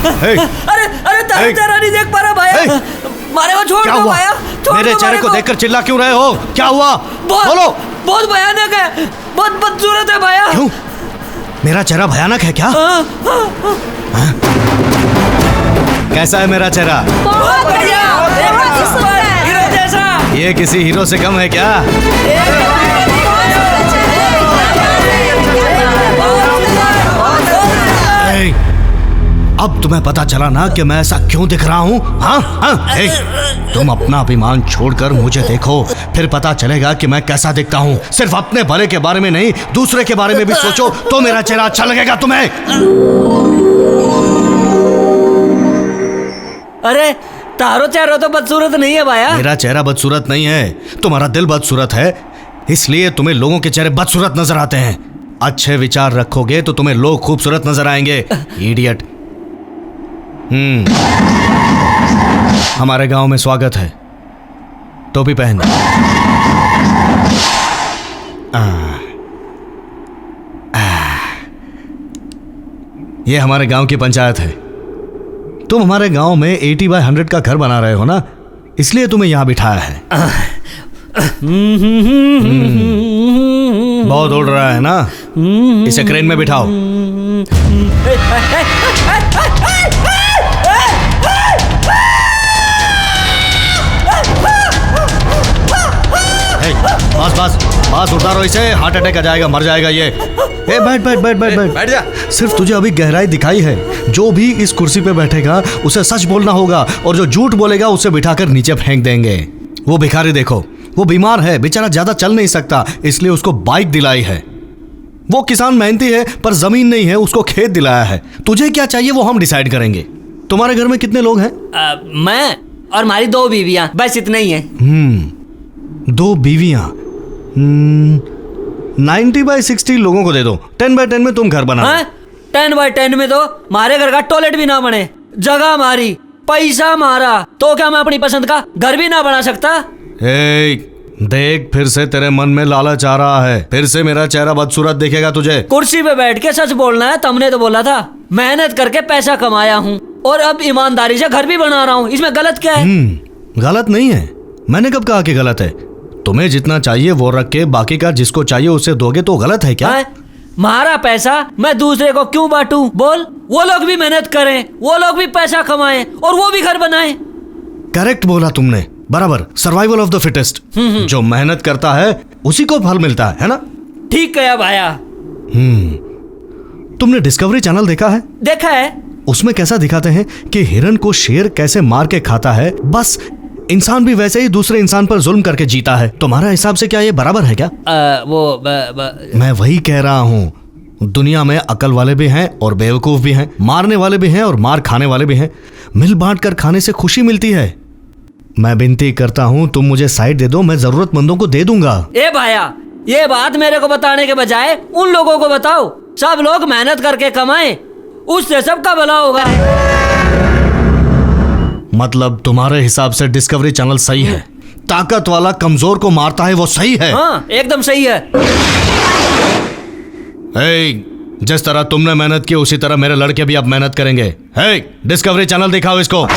अरे तेरा नहीं देख पा रहा भाया, मारे वो छोड़ दो भाया। मेरे चेहरे को देखकर चिल्ला क्यों रहे हो? क्या हुआ? बोलो। बहुत भयानक है, बहुत बदसूरत है भाया। क्यों? मेरा चेहरा भयानक है क्या? कैसा है मेरा चेहरा? बहुत बढ़िया, हीरो जैसा। ये किसी हीरो से कम है क्या? अब तुम्हें पता चला ना कि मैं ऐसा क्यों दिख रहा हूँ? तुम अपना अभिमान छोड़कर मुझे देखो, फिर पता चलेगा कि मैं कैसा दिखता हूँ। सिर्फ अपने भले के बारे में नहीं, दूसरे के बारे में भी सोचो तो मेरा चेहरा अच्छा लगेगा तुम्हें। अरे तारो चेहरा तो बदसूरत नहीं है भाया। मेरा चेहरा बदसूरत नहीं है, तुम्हारा दिल बदसूरत है, इसलिए तुम्हें लोगों के चेहरे बदसूरत नजर आते हैं। अच्छे विचार रखोगे तो तुम्हें लोग खूबसूरत नजर आएंगे। इडियट। हमारे गांव में स्वागत है, टोपी पहन। ये हमारे गांव की पंचायत है। तुम हमारे गांव में 80/100 का घर बना रहे हो ना, इसलिए तुम्हें यहां बिठाया है। बहुत उड़ रहा है ना, इसे क्रेन में बिठाओ। बस उतारो इसे, हार्ट अटैक आ जाएगा, मर जाएगा ये। बैठ जा। सिर्फ तुझे अभी गहराई दिखाई है। जो भी इस कुर्सी पे बैठेगा उसे सच बोलना होगा, और जो झूठ बोलेगा उसे बिठाकर नीचे फेंक देंगे। वो भिखारी देखो, वो बीमार है, बेचारा ज्यादा चल नहीं सकता, इसलिए उसको बाइक दिलाई है। वो किसान मेहनती है पर जमीन नहीं है, उसको खेत दिलाया है। तुझे क्या चाहिए वो हम डिसाइड करेंगे। तुम्हारे घर में कितने लोग हैं? मैं और हमारी 2 बीवियां, बस इतने ही हैं। 2 बीवियां। 90/60 लोगों को दे दो। 10/10 में तुम घर बना। 10/10 में तो हमारे घर का टॉयलेट भी ना बने। जगह हमारी, पैसा हमारा, तो क्या मैं अपनी पसंद का घर भी ना बना सकता? देख, फिर से तेरे मन में लालच आ रहा है। फिर से मेरा चेहरा बदसूरत दिखेगा तुझे। कुर्सी पे बैठ के सच बोलना है, तुमने तो बोला था। मेहनत करके पैसा कमाया हूँ और अब ईमानदारी से घर भी बना रहा हूँ, इसमें गलत क्या है? गलत नहीं है। मैंने कब कहा कि गलत है? तुम्हें जितना चाहिए वो रख के बाकी का जिसको चाहिए उसे दोगे तो गलत है क्या? मारा पैसा मैं दूसरे को क्यों बांटूं? बोल, वो लोग भी मेहनत करें, वो लोग भी पैसा कमाएं और वो भी घर बनाएं। करेक्ट बोला तुमने, बराबर। Survival of the fittest. जो मेहनत करता है उसी को फल मिलता है ना? ठीक कहा भाया। तुमने डिस्कवरी चैनल देखा है? देखा है। उसमें कैसा दिखाते हैं कि हिरन को शेर कैसे मार के खाता है, बस इंसान भी वैसे ही दूसरे इंसान पर जुल्म करके जीता है। तुम्हारा हिसाब से क्या ये बराबर है क्या? मैं वही कह रहा हूँ, दुनिया में अकल वाले भी हैं और बेवकूफ भी हैं, मारने वाले भी हैं और मार खाने वाले भी हैं। मिल बांट कर खाने से खुशी मिलती है। मैं विनती करता हूँ तुम मुझे साइड दे दो, मैं जरूरतमंदों को दे दूंगा। ए भाया, ये बात मेरे को बताने के बजाय उन लोगों को बताओ। सब लोग मेहनत करके कमाएं, उससे सबका भला होगा। मतलब तुम्हारे हिसाब से डिस्कवरी चैनल सही है? ताकत वाला कमजोर को मारता है, वो सही है? हाँ, एकदम सही है। जिस तरह तुमने मेहनत की उसी तरह मेरे लड़के भी अब मेहनत करेंगे। डिस्कवरी चैनल दिखाओ इसको।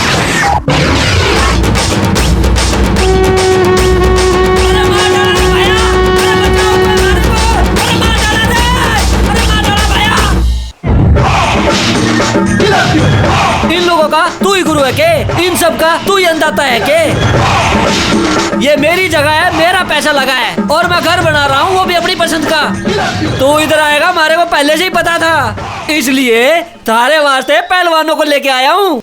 इन लोगों का तू ही गुरु है के? इन सब का तू ही अंदाता है के? ये मेरी जगह है, मेरा पैसा लगा है और मैं घर बना रहा हूँ, वो भी अपनी पसंद का। तू इधर आएगा हमारे को पहले से ही पता था, इसलिए तारे वास्ते पहलवानों को लेके आया हूँ।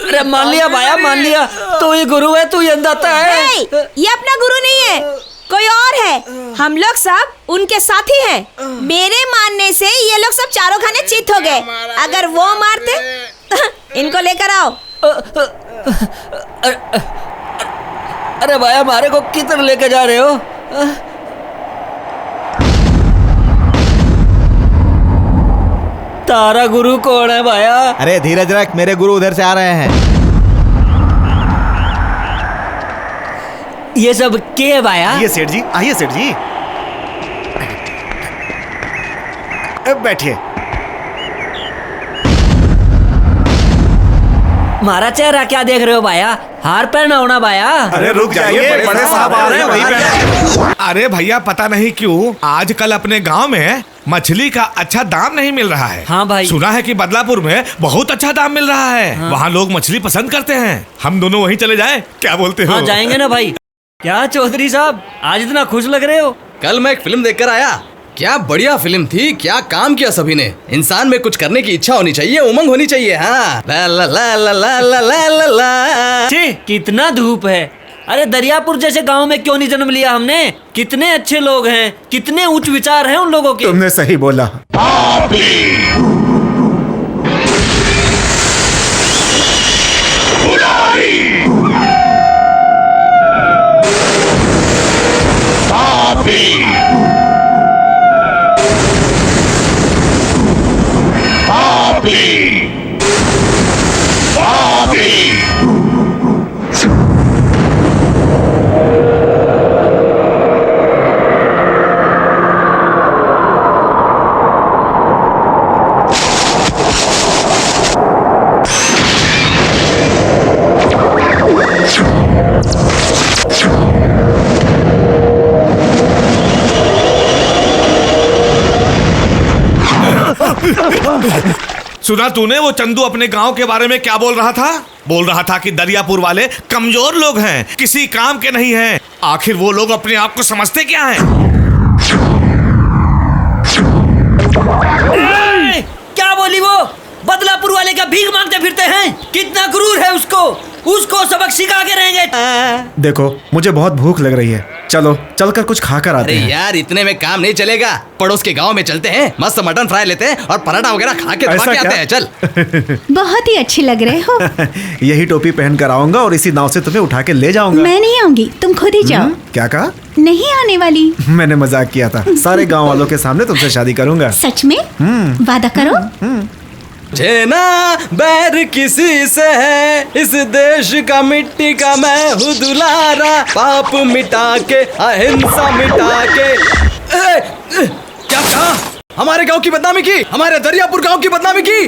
अरे मान लिया भाया, मान लिया। तू ही गुरु है, तू ही अंदाता है। ये अपना गुरु नहीं है, कोई और है। हम लोग सब उनके साथी हैं। मेरे मानने से ये लोग सब चारों खाने चित हो गए। अगर वो मारते इनको लेकर आओ। अरे भाई हमारे को किधर लेके जा रहे हो? तारा गुरु कौन है भाया? अरे धीरज रख, मेरे गुरु उधर से आ रहे हैं। ये सब क्या है भाया? आइए सेठ जी, आइए सेठ जी, बैठिए। मारा चेहरा क्या देख रहे हो भाया? हार पहना होना भाया। अरे रुक जाइए, बड़े साहब आ रहे हैं, वही पे। अरे भैया पता नहीं क्यों आजकल अपने गांव में मछली का अच्छा दाम नहीं मिल रहा है। हाँ भाई। सुना है कि बदलापुर में बहुत अच्छा दाम मिल रहा है। हाँ। वहाँ लोग मछली पसंद करते हैं। हम दोनों वहीं चले जाएं, क्या बोलते हो? हाँ जाएंगे ना भाई। क्या चौधरी साहब आज इतना खुश लग रहे हो? कल मैं एक फिल्म देखकर आया, क्या बढ़िया फिल्म थी, क्या काम किया सभी ने। इंसान में कुछ करने की इच्छा होनी चाहिए, उमंग होनी चाहिए। हाँ ला ला ला ला ला ला ला ला ला। छी, कितना धूप है। अरे दरियापुर जैसे गांव में क्यों नहीं जन्म लिया हमने? कितने अच्छे लोग हैं, कितने उच्च विचार हैं उन लोगों के। तुमने सही बोला। सुना तूने वो चंदू अपने गांव के बारे में क्या बोल रहा था? बोल रहा था कि दरियापुर वाले कमजोर लोग हैं, किसी काम के नहीं हैं। आखिर वो लोग अपने आप को समझते क्या हैं? क्या बोली वो? बदलापुर वाले का भीख मांगते फिरते हैं। कितना गुरूर है उसको सबक सिखा के रहेंगे। देखो मुझे बहुत भूख लग रही है, चलो चलकर कुछ खाकर आते अरे हैं। यार इतने में काम नहीं चलेगा, पड़ोस के गांव में चलते हैं, मस्त मटन फ्राई लेते हैं और पराठा वगैरह खा के ऐसा आते क्या? हैं। चल। बहुत ही अच्छे लग रहे हो। यही टोपी पहन कर आऊंगा और इसी नाव से तुम्हें उठा के ले जाऊंगा। मैं नहीं आऊंगी, तुम खुद ही जाओ। क्या कहा? नहीं आने वाली। मैंने मजाक किया था। सारे गांव वालों के सामने तुमसे शादी करूंगा। सच में? वादा करो। जेना बैर किसी से है, इस देश का मिट्टी का मैं हूँ दुलारा। पाप मिटा के अहिंसा मिटा के। क्या कहा? हमारे गांव की बदनामी की, हमारे दरियापुर गांव की बदनामी की,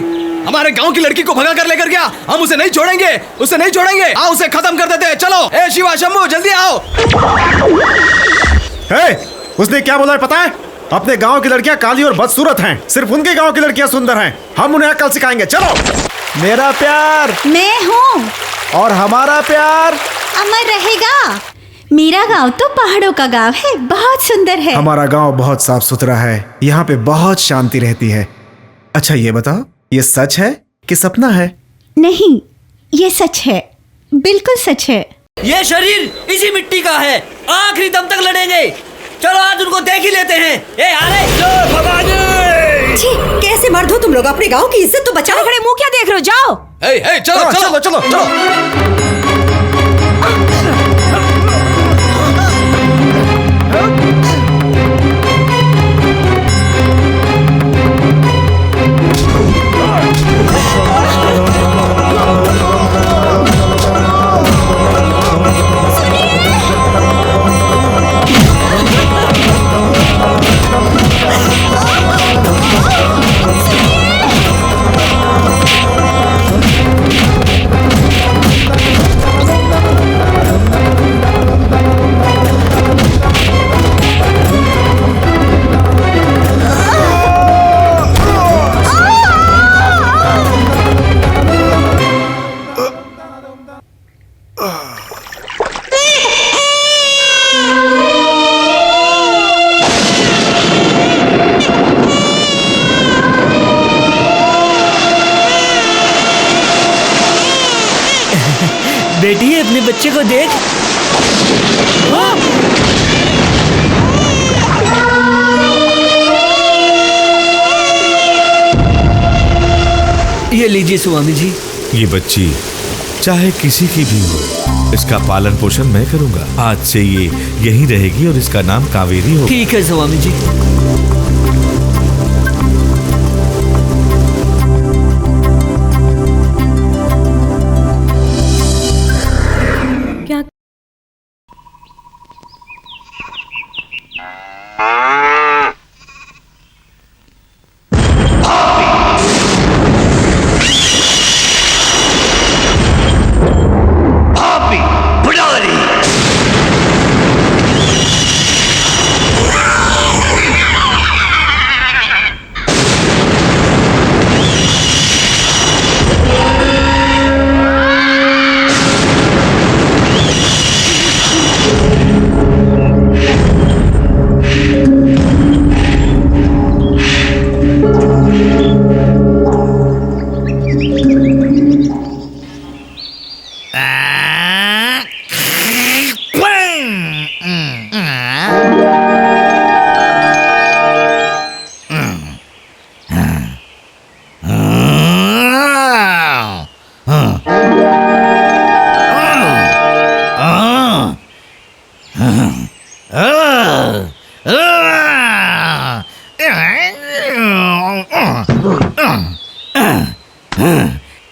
हमारे गांव की लड़की को भगा कर लेकर गया। हम उसे नहीं छोड़ेंगे, उसे नहीं छोड़ेंगे। आओ उसे खत्म कर देते हैं। चलो ए शिवा शंभू जल्दी आओ। उसने क्या बोला है पता है? अपने गांव की लड़कियां काली और बदसूरत हैं, सिर्फ उनके गांव की लड़कियां सुंदर हैं। हम उन्हें अकल सिखाएंगे। चलो। मेरा प्यार मैं हूँ और हमारा प्यार अमर रहेगा। मेरा गांव तो पहाड़ों का गांव है, बहुत सुंदर है। हमारा गांव बहुत साफ सुथरा है, यहाँ पे बहुत शांति रहती है। अच्छा ये बताओ, ये सच है कि सपना है? नहीं, ये सच है, बिल्कुल सच है। ये शरीर इसी मिट्टी का है, आखिरी दम तक लड़ेंगे। चलो आज उनको देख ही लेते हैं। ए अरे छी, कैसे मर्द हो तुम लोग? अपने गांव की इज्जत तो बचाओ। खड़े मुंह क्या देख रहे हो? जाओ। ए चलो चलो चलो चलो। बेटी अपने बच्चे को देख। ये लीजिए स्वामी जी। ये बच्ची चाहे किसी की भी हो, इसका पालन पोषण मैं करूंगा। आज से ये यहीं रहेगी और इसका नाम कावेरी होगा। ठीक है स्वामी जी।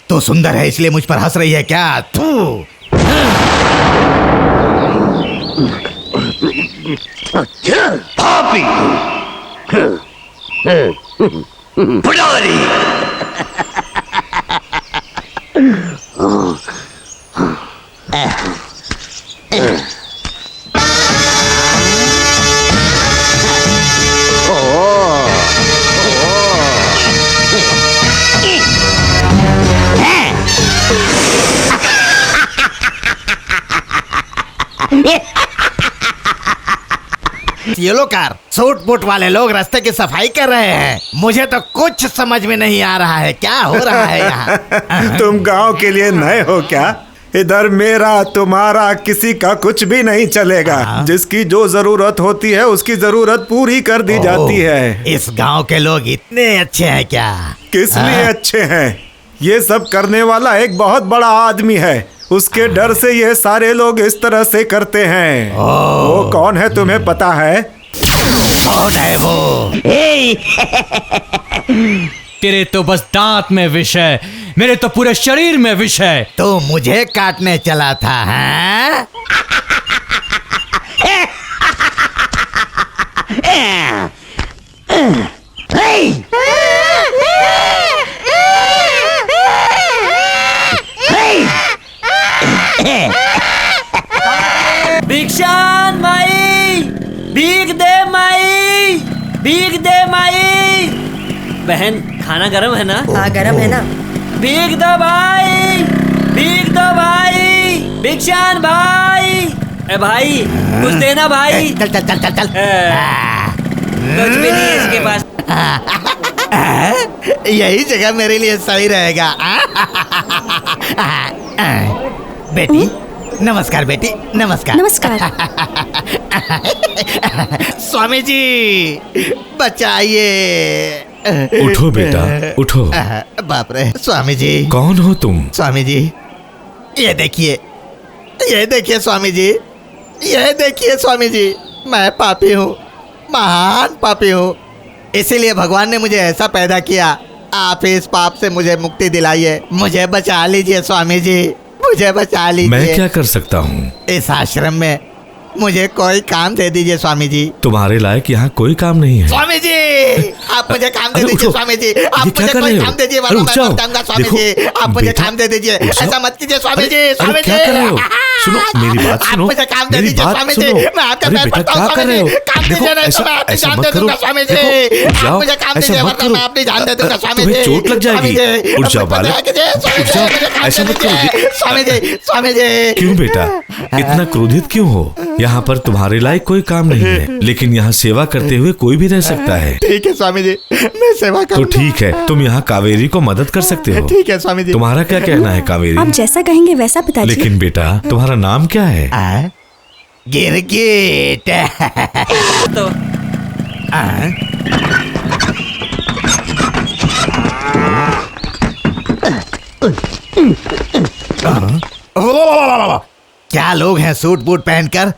तो सुंदर है इसलिए मुझ पर हंस रही है क्या? तू पापी पुजारी ये लो कार, सूट बूट वाले लोग रास्ते की सफाई कर रहे हैं। मुझे तो कुछ समझ में नहीं आ रहा है क्या हो रहा है यहाँ। तुम गांव के लिए नए हो क्या? इधर मेरा तुम्हारा किसी का कुछ भी नहीं चलेगा। जिसकी जो जरूरत होती है उसकी जरूरत पूरी कर दी जाती है। इस गांव के लोग इतने अच्छे हैं क्या? किस लिए अच्छे हैं? ये सब करने वाला एक बहुत बड़ा आदमी है। उसके डर से ये सारे लोग इस तरह से करते हैं। वो कौन है तुम्हें पता है? कौन है वो? तेरे तो बस दांत में विष है, मेरे तो पूरे शरीर में विष है। तो मुझे काटने चला था हैं? भिक्षान माई, भीख दे माई, भीख दे माई। बहन खाना गरम है ना? हाँ गरम है ना। भीख दो भाई, भीख दो भाई, भिक्षान भाई। ए भाई कुछ देना भाई। चल चल चल चल चल। कुछ भी नहीं है इसके पास। यही जगह मेरे लिए सही रहेगा। बेटी नमस्कार, बेटी नमस्कार। नमस्कार। स्वामी जी बचाइए। उठो बेटा उठो। बाप रे स्वामी जी। कौन हो तुम? स्वामी जी ये देखिए, ये देखिए स्वामी जी, ये देखिए स्वामी जी। मैं पापी हूँ, महान पापी हूँ। इसीलिए भगवान ने मुझे ऐसा पैदा किया। आप इस पाप से मुझे मुक्ति दिलाइए। मुझे बचा लीजिए स्वामी जी, मुझे बचा लीजिए। मैं क्या कर सकता हूँ? इस आश्रम में मुझे कोई काम दे दीजिए स्वामी जी। तुम्हारे लायक यहाँ कोई काम नहीं है। स्वामी जी आप मुझे काम दे दीजिए। स्वामी जी आप मुझे कोई काम दीजिए, वरना मैं मर जाऊंगा। स्वामी जी आप मुझे काम दे दीजिए। ऐसा मत कीजिए स्वामी जी। स्वामी जी क्या कर रहे हो? सुनो मेरी बात सुनो। आप मुझे काम दे मेरी दीजिए बात स्वामी सुनो। जी। मैं आपके अरे पैर बेटा पड़ता हूँ क्या कर स्वामी रहे हो? जी। काम देखो दीजिए नहीं तो ऐसा मैं अपनी ऐसा जान मत दे करो। दूंगा स्वामी जी। देखो, उठ आप जाओ। मुझे काम ऐसा दीजिए, मत वरना करो। मैं अपनी जान दे दूंगा स्वामी जी। तुम्हें चोट लग जाएगी। उठ जाओ बालक, उठ जाओ। ऐसा मत करो। स्वामी जी, स्वामी जी। क्यों बेटा इतना क्रोधित क्यों हो? यहाँ पर तुम्हारे लायक कोई काम नहीं है, लेकिन यहाँ सेवा करते हुए कोई भी रह सकता है। ठीक है स्वामी जी, मैं सेवा तो करूंगा। ठीक है, तुम यहाँ कावेरी को मदद कर सकते हो। ठीक है स्वामी जी। तुम्हारा क्या कहना है कावेरी? आप जैसा कहेंगे वैसा पिताजी। लेकिन बेटा तुम्हारा नाम क्या है? गिरगिट। तो क्या लोग हैं सूट बूट पहनकर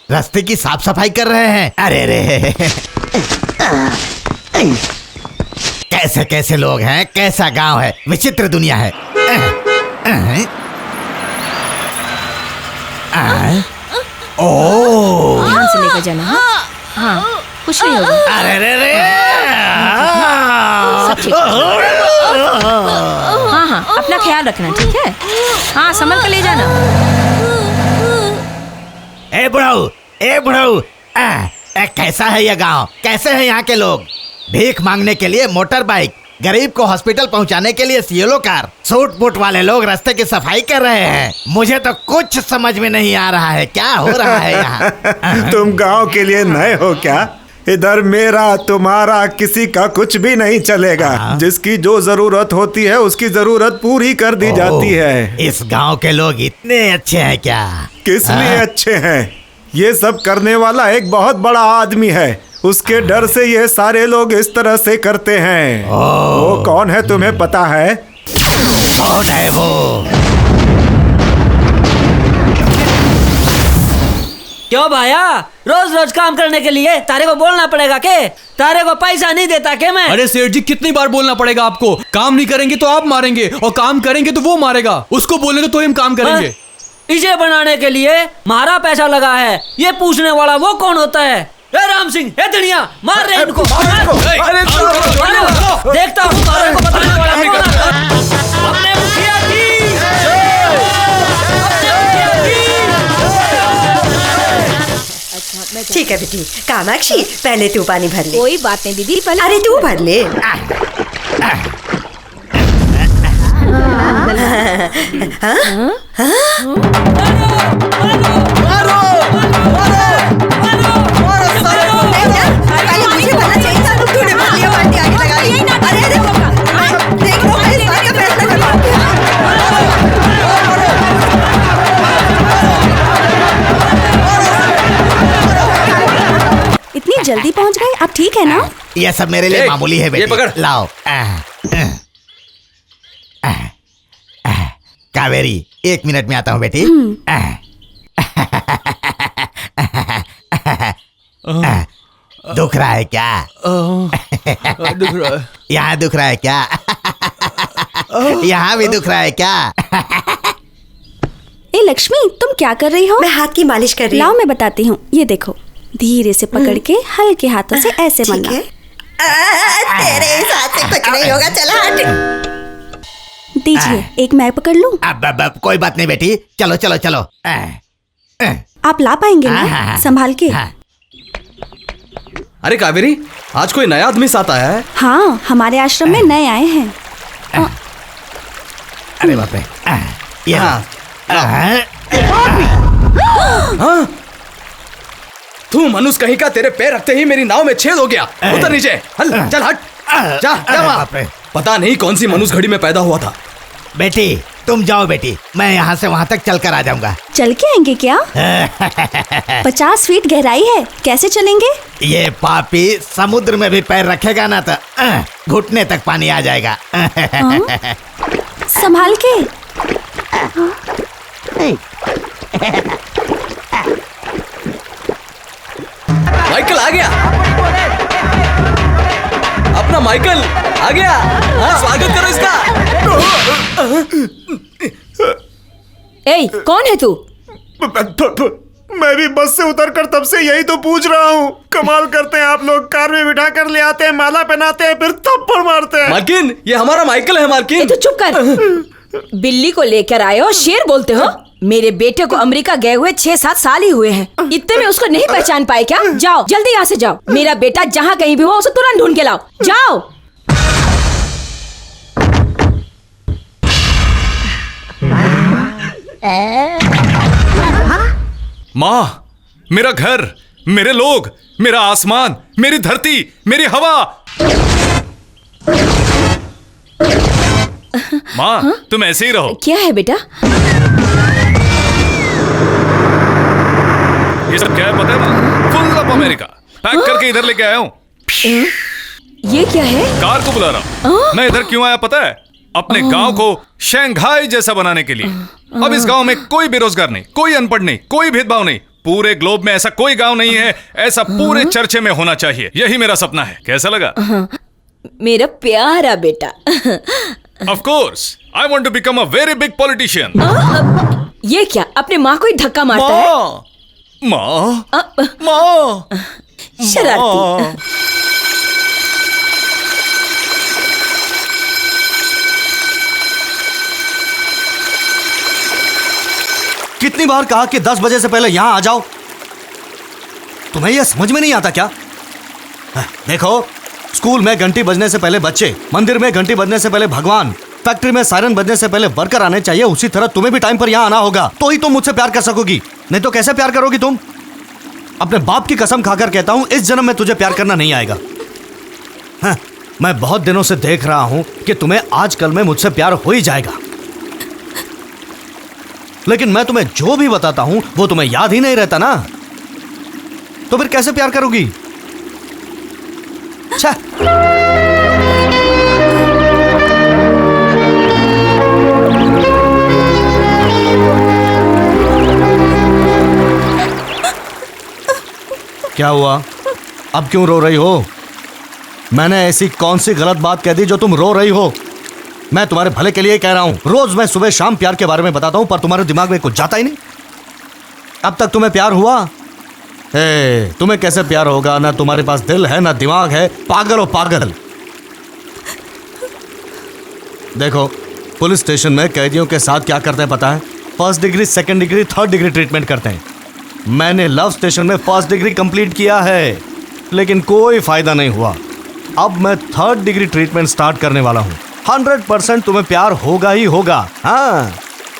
रास्ते की साफ सफाई कर रहे हैं। अरे रे कैसे कैसे लोग हैं, कैसा गांव है, विचित्र दुनिया है। ओ ध्यान से लेकर जाना। हाँ कुछ नहीं होगा। अरे रे रे सब ठीक है। हाँ अपना ख्याल रखना, ठीक है? हाँ संभल कर ले जाना। ए बुढ़ऊ कैसा है यह गांव, कैसे हैं यहाँ के लोग? भीख मांगने के लिए मोटर बाइक, गरीब को हॉस्पिटल पहुँचाने के लिए सियोलो कार, सूट बूट वाले लोग रास्ते की सफाई कर रहे हैं। मुझे तो कुछ समझ में नहीं आ रहा है क्या हो रहा है यहाँ। तुम गांव के लिए नए हो क्या? इधर मेरा तुम्हारा किसी का कुछ भी नहीं चलेगा। जिसकी जो जरूरत होती है उसकी जरूरत पूरी कर दी जाती है। इस गांव के लोग इतने अच्छे हैं क्या? किस लिए अच्छे हैं? ये सब करने वाला एक बहुत बड़ा आदमी है। उसके डर से ये सारे लोग इस तरह से करते हैं। वो कौन है तुम्हें पता है? कौन है वो? क्यों भाया, रोज रोज काम करने के लिए तारे को बोलना पड़ेगा के? तारे को पैसा नहीं देता के मैं? अरे सेठ जी कितनी बार बोलना पड़ेगा आपको? काम नहीं करेंगे तो आप मारेंगे और काम करेंगे तो वो मारेगा। उसको बोलेंगे तो हम काम करेंगे। इसे बनाने के लिए हमारा पैसा लगा है, ये पूछने वाला वो कौन होता है? ए राम सिंह, ए धनिया, मार रहे इनको। देखता हूँ तारे को बताने वाला कौन आता है। अपने मुखिया जी, ठीक है बेटी। कामाक्षी पहले तू पानी भर ले। कोई बात नहीं दीदी, पहले अरे तू भर ले। पहले मुझे भरना चाहिए था, तूने भर लिया, बाल्टी आगे लगा ली। अरे देख लो मैं इस बात का फैसला कर लूं। इतनी जल्दी पहुंच गए? अब ठीक है ना? यह सब मेरे लिए मामूली है बेटी। ये पकड़। लाओ। कावेरी 1 मिनट में आता हूँ बेटी। दुख रहा है क्या? दुख रहा है। यहाँ दुख रहा है क्या? यहाँ भी दुख रहा है क्या? ए लक्ष्मी, तुम क्या कर रही हो? मैं हाथ की मालिश कर रही हूँ। लाओ मैं बताती हूँ। ये देखो, धीरे से पकड़ के हल्के हाथों से ऐसे ठीक मलना। है। तेरे इस हाथ से कुछ नहीं होगा, चल हट। दीजिए, एक मैं पकड़ लूं? अब कोई बात नहीं बेटी, चलो चलो चलो। आप ला पाएंगे ना संभाल के? अरे कावेरी, आज कोई नया आदमी साथ आया है? हाँ, हमारे आश्रम में नए आए हैं। अरे बाप रे। हाँ? तू मनुष्य कहीं का, तेरे पैर रखते ही मेरी नाव में छेद हो गया। उतर नीचे, चल हट। जा वहाँ। पता नहीं कौन सी मनुष्य घड़ी में पैदा हुआ था। बेटी तुम जाओ बेटी, मैं यहाँ से वहाँ तक चल कर आ जाऊंगा। चल के आएंगे क्या? 50 फीट गहराई है, कैसे चलेंगे? ये पापी समुद्र में भी पैर रखेगा ना तो घुटने तक पानी आ जाएगा। संभाल के। माइकल आ गया, अपना माइकल आ गया। हाँ, स्वागत करो इसका। ए, कौन है तू? मैं भी बस से उतरकर तब से यही तो पूछ रहा हूँ। कमाल करते हैं आप लोग, कार में बिठा कर ले आते हैं, माला पहनाते हैं, फिर थप्पड़ मारते हैं। मालकिन, ये हमारा माइकल है मालकिन। तू चुप कर। बिल्ली को लेकर आए हो, शेर बोलते हो? मेरे बेटे को अमेरिका गए हुए 6-7 साल ही हुए हैं। इतने में उसको नहीं पहचान पाए क्या? जाओ जल्दी यहाँ से जाओ। मेरा बेटा जहाँ कहीं भी हो उसे तुरंत ढूंढ के लाओ। जाओ। माँ, मेरा घर, मेरे लोग, मेरा आसमान, मेरी धरती, मेरी हवा। माँ, तुम ऐसे ही रहो। क्या है बेटा? ये सब क्या है पता है माँ? फुल ऑफ अमेरिका पैक करके इधर लेके आया हूँ। ये क्या है? कार को बुला रहा हूँ। मैं इधर क्यों आया पता है? अपने गांव को शंघाई जैसा बनाने के लिए। अब इस गांव में कोई बेरोजगार नहीं, कोई अनपढ़ नहीं, कोई भेदभाव नहीं। पूरे ग्लोब में ऐसा कोई गांव नहीं है, ऐसा पूरे चर्चे में होना चाहिए। यही मेरा सपना है। कैसा लगा? मेरा प्यारा बेटा। Of course I want to become a very big politician. ये क्या, अपने माँ को ही धक्का मारता है? माँ, माँ, शरारती। कितनी बार कहा कि 10 बजे से पहले यहां आ जाओ? तुम्हें यह समझ में नहीं आता क्या? देखो, स्कूल में घंटी बजने से पहले बच्चे, मंदिर में घंटी बजने से पहले भगवान, फैक्ट्री में सायरन बजने से पहले वर्कर आने चाहिए। उसी तरह तुम्हें भी टाइम पर यहाँ आना होगा, तो ही तुम मुझसे प्यार कर सकोगी। नहीं तो कैसे प्यार करोगी तुम? अपने बाप की कसम खाकर कहता हूँ, इस जन्म में तुझे प्यार करना नहीं आएगा। हाँ, मैं बहुत दिनों से देख रहा हूँ कि तुम्हें आजकल में मुझसे प्यार हो ही जाएगा, लेकिन मैं तुम्हें जो भी बताता हूं वो तुम्हें याद ही नहीं रहता ना, तो फिर कैसे प्यार करोगी? अच्छा, क्या हुआ? अब क्यों रो रही हो? मैंने ऐसी कौन सी गलत बात कह दी जो तुम रो रही हो? मैं तुम्हारे भले के लिए कह रहा हूं। रोज मैं सुबह शाम प्यार के बारे में बताता हूं, पर तुम्हारे दिमाग में कुछ जाता ही नहीं। अब तक तुम्हें प्यार हुआ? तुम्हें कैसे प्यार होगा? ना तुम्हारे पास दिल है, ना दिमाग है। पागल हो पागल। देखो, पुलिस स्टेशन में कैदियों के साथ क्या करते हैं पता है? 1st degree, 2nd degree, 3rd degree treatment करते हैं। मैंने लव स्टेशन में 1st डिग्री कंप्लीट किया है, लेकिन कोई फायदा नहीं हुआ। अब मैं 3rd डिग्री ट्रीटमेंट स्टार्ट करने वाला हूं। 100% तुम्हें प्यार होगा ही होगा। हाँ,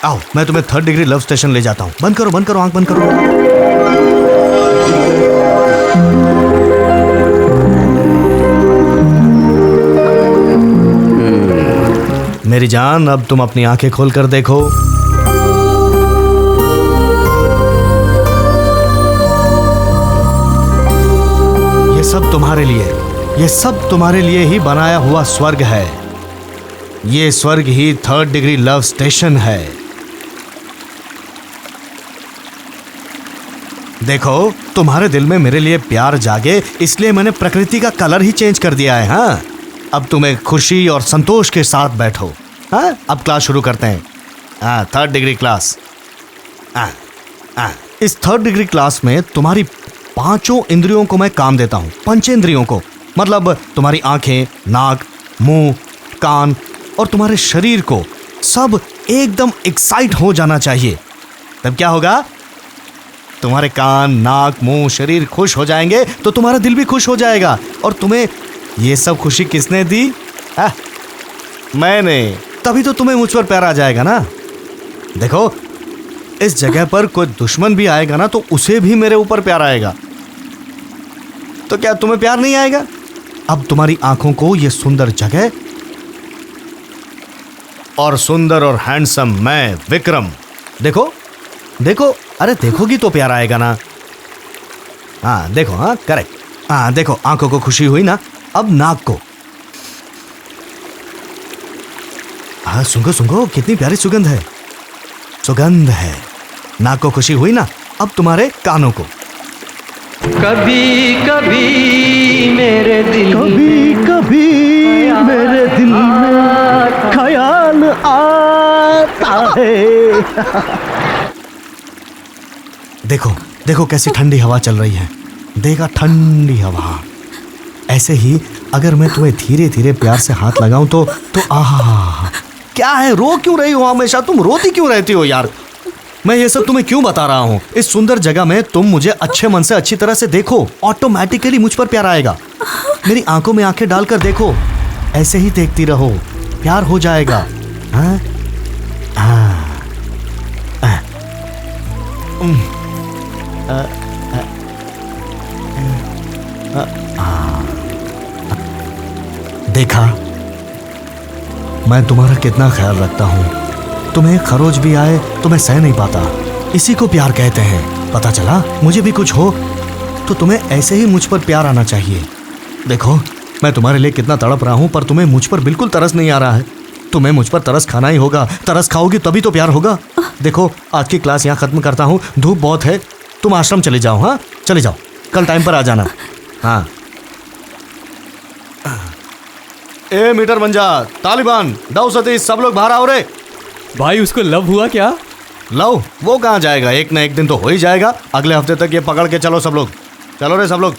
आओ मैं तुम्हें 3rd डिग्री लव स्टेशन ले जाता हूँ। बंद करो, बंद करो, आंख बंद करो। मेरी जान, अब तुम अपनी आंखें खोल कर देखो। ये सब तुम्हारे लिए, ये सब तुम्हारे लिए ही बनाया हुआ स्वर्ग है। ये स्वर्ग ही 3rd डिग्री लव स्टेशन है। देखो, तुम्हारे दिल में मेरे लिए प्यार जागे, इसलिए मैंने प्रकृति का कलर ही चेंज कर दिया है। हाँ, अब तुम्हें खुशी और संतोष के साथ बैठो। हाँ, अब क्लास शुरू करते हैं। हाँ, 3rd डिग्री क्लास। इस 3rd डिग्री क्लास में तुम्हारी 5 इंद्रियों को मैं काम देता हूँ। पंचेंद्रियों को, मतलब तुम्हारी आंखें, नाक, मुंह, कान और तुम्हारे शरीर को सब एकदम एक्साइट हो जाना चाहिए। तब क्या होगा? तुम्हारे कान, नाक, मुंह, शरीर खुश हो जाएंगे तो तुम्हारा दिल भी खुश हो जाएगा। और तुम्हें ये सब खुशी किसने दी? मैंने। तभी तो तुम्हें मुझ पर प्यार आ जाएगा ना। देखो, इस जगह पर कोई दुश्मन भी आएगा ना तो उसे भी मेरे ऊपर प्यार आएगा। तो क्या तुम्हें प्यार नहीं आएगा? अब तुम्हारी आंखों को ये सुंदर जगह और सुंदर और हैंडसम मैं विक्रम, देखो देखो, अरे देखोगी तो प्यार आएगा ना। हाँ देखो, हाँ करेक्ट। हाँ देखो, आंखों को खुशी हुई ना। अब नाक को, हाँ सुंघो सुंघो, कितनी प्यारी सुगंध है, सुगंध है। नाक को खुशी हुई ना। अब तुम्हारे कानों को, कभी कभी मेरे दिल में ख्याल आता है। देखो देखो कैसी ठंडी हवा चल रही है। देखा, ठंडी हवा। ऐसे ही अगर मैं तुम्हें धीरे धीरे प्यार से हाथ लगाऊं तो आहा, क्या है, रो क्यों रही हो? हमेशा तुम रोती क्यों रहती हो यार? मैं ये सब तुम्हें क्यों बता रहा हूँ? इस सुंदर जगह में तुम मुझे अच्छे मन से अच्छी तरह से देखो, ऑटोमेटिकली मुझ पर प्यार आएगा। मेरी आंखों में आंखें डालकर देखो, ऐसे ही देखती रहो, प्यार हो जाएगा। हाँ? देखा, मैं तुम्हारा कितना ख्याल रखता हूँ। तुम्हें खरोच भी आए तो मैं सह नहीं पाता। इसी को प्यार कहते हैं। पता चला? मुझे भी कुछ हो तो तुम्हें ऐसे ही मुझ पर प्यार आना चाहिए। देखो, मैं तुम्हारे लिए कितना तड़प रहा हूँ, पर तुम्हें मुझ पर बिल्कुल तरस नहीं आ रहा है। तुम्हें मुझ पर तरस खाना ही होगा। तरस खाओगी तभी तो प्यार होगा। देखो आज की क्लास यहाँ खत्म करता हूँ, धूप बहुत है, तुम आश्रम चले जाओ। हाँ चले जाओ, कल टाइम पर आ जाना। हाँ ए मीटर बन जा, तालिबान, दाऊ सतीश, सब लोग बाहर आओ रे। भाई उसको लव हुआ क्या? लव वो कहाँ जाएगा, एक ना एक दिन तो हो ही जाएगा। अगले हफ्ते तक ये पकड़ के चलो सब लोग, चलो रे सब लोग।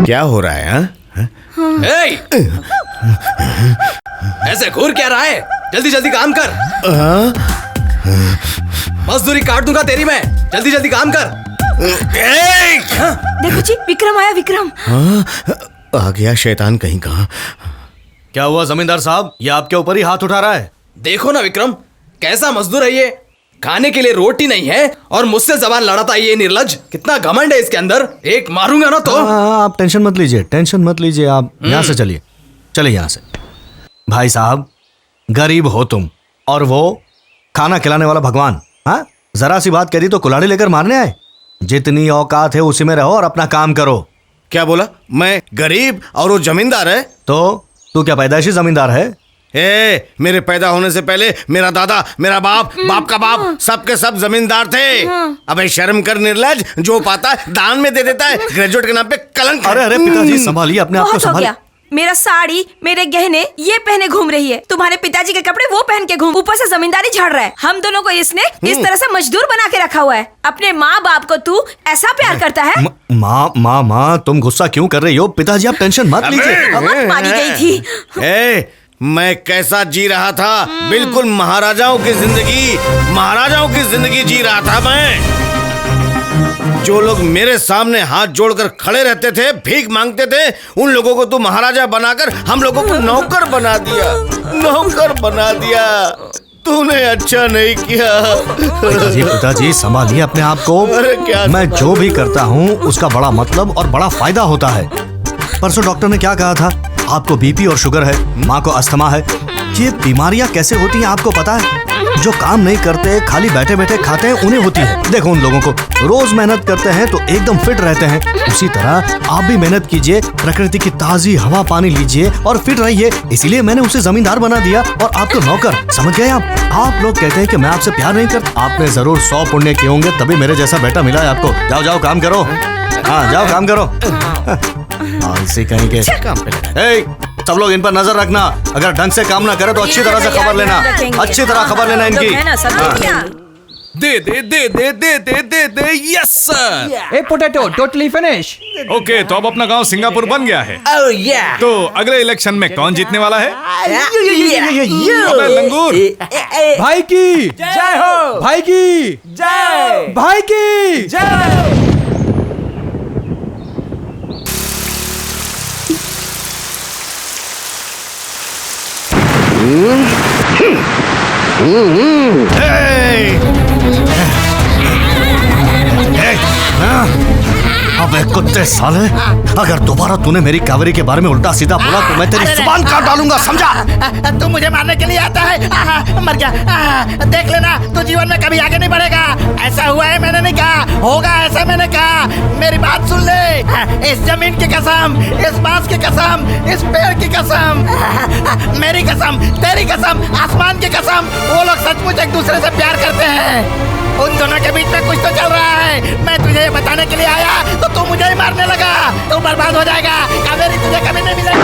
क्या हो रहा है? ऐसे घूर क्या रहा है? जल्दी जल्दी काम कर। मजदूरी काट दूंगा तेरी मैं, जल्दी जल्दी काम कर। देखो जी विक्रम आया। विक्रम आ गया शैतान कहीं का। क्या हुआ जमींदार साहब, ये आपके ऊपर ही हाथ उठा रहा है? देखो ना विक्रम, कैसा मजदूर है ये। खाने के लिए रोटी नहीं है और मुझसे जबान लड़ाता है ये निर्लज। कितना घमंड है इसके अंदर, एक मारूंगा ना तो। आप टेंशन मत लीजिए, टेंशन मत लीजिए। आप यहाँ से चलिए, चलिए यहाँ से। भाई साहब गरीब हो तुम और वो खाना खिलाने वाला भगवान। हाँ जरा सी बात कह दी तो कुल्हाड़ी लेकर मारने आए। जितनी औकात है उसी में रहो और अपना काम करो। क्या बोला? मैं गरीब और वो जमींदार है? तो तू क्या पैदाइशी जमींदार है? मेरे पैदा होने से पहले मेरा दादा, मेरा बाप, बाप का बाप, सबके सब जमींदार थे। अबे शर्म कर निर्लज, जो पाता है दान में दे देता है। ग्रेजुएट के नाम पे कलंक। अरे अरे पिताजी संभालिए अपने आप को, संभालिए। मेरा साड़ी, मेरे गहने ये पहने घूम रही है। तुम्हारे पिताजी के कपड़े वो पहन के घूम, ऊपर से जमींदारी झाड़ रहा है। हम दोनों को इसने इस तरह से मजदूर बना के रखा हुआ है। अपने माँ बाप को तू ऐसा प्यार करता है? माँ तुम गुस्सा क्यों कर रही हो? पिताजी आप टेंशन मत लीजिए। मारी गई थी। मैं कैसा जी रहा था, बिल्कुल महाराजाओं की जिंदगी, महाराजाओं की जिंदगी जी रहा था मैं। जो लोग मेरे सामने हाथ जोड़कर खड़े रहते थे, भीख मांगते थे, उन लोगों को तू महाराजा बनाकर हम लोगों को नौकर बना दिया, नौकर बना दिया। तूने अच्छा नहीं किया। पिताजी संभालिए अपने आप को। मैं जो भी करता हूँ उसका बड़ा मतलब और बड़ा फायदा होता है। परसों डॉक्टर ने क्या कहा था? आपको बीपी और शुगर है, माँ को अस्थमा है। ये बीमारियाँ कैसे होती हैं आपको पता है? जो काम नहीं करते, खाली बैठे बैठे खाते हैं, उन्हें होती है। देखो उन लोगों को, रोज मेहनत करते हैं तो एकदम फिट रहते हैं। उसी तरह आप भी मेहनत कीजिए, प्रकृति की ताजी हवा पानी लीजिए और फिट रहिए। इसीलिए मैंने उसे जमींदार बना दिया और आपको नौकर। समझ गए आप लोग कहते हैं कि मैं आपसे प्यार नहीं करता। आपने जरूर 100 पुण्य किए होंगे तभी मेरे जैसा बेटा मिला है आपको। जाओ जाओ काम करो। हाँ जाओ काम करो। आलसी कहीं के। सब लोग इन पर नजर रखना, अगर ढंग से काम ना करे तो अच्छी तरह से खबर लेना, अच्छी तरह खबर लेना इनकी। दे दे दे दे दे दे दे दे। Yes sir. A potato totally finish. Okay तो अब अपना गांव सिंगापुर बन गया है। तो अगले इलेक्शन में कौन जीतने वाला है? अबे लंगूर। भाई की जय हो, भाई की जय, भाई की जय। अबे कुत्ते साले, अगर दोबारा तूने मेरी कावेरी के बारे में उल्टा सीधा बोला तो मैं तेरी जुबान काट डालूंगा, समझा? तू मुझे मारने के लिए आता है? मर गया। देख लेना, तू जीवन में कभी आगे नहीं बढ़ेगा। ऐसा हुआ है मैंने नहीं कहा, होगा ऐसा मैंने कहा। मेरी बात सुन ले, इस जमीन की कसम, इस बांस की कसम, इस पेड़ की कसम, मेरी कसम, तेरी कसम, आसमान की कसम, वो लोग सचमुच एक दूसरे से प्यार करते हैं। उन दोनों के बीच में कुछ तो चल रहा है। मैं तुझे ये बताने के लिए आया तो तू मुझे ही मारने लगा। तू बर्बाद हो जाएगा, कावेरी तुझे कभी नहीं मिलेगी।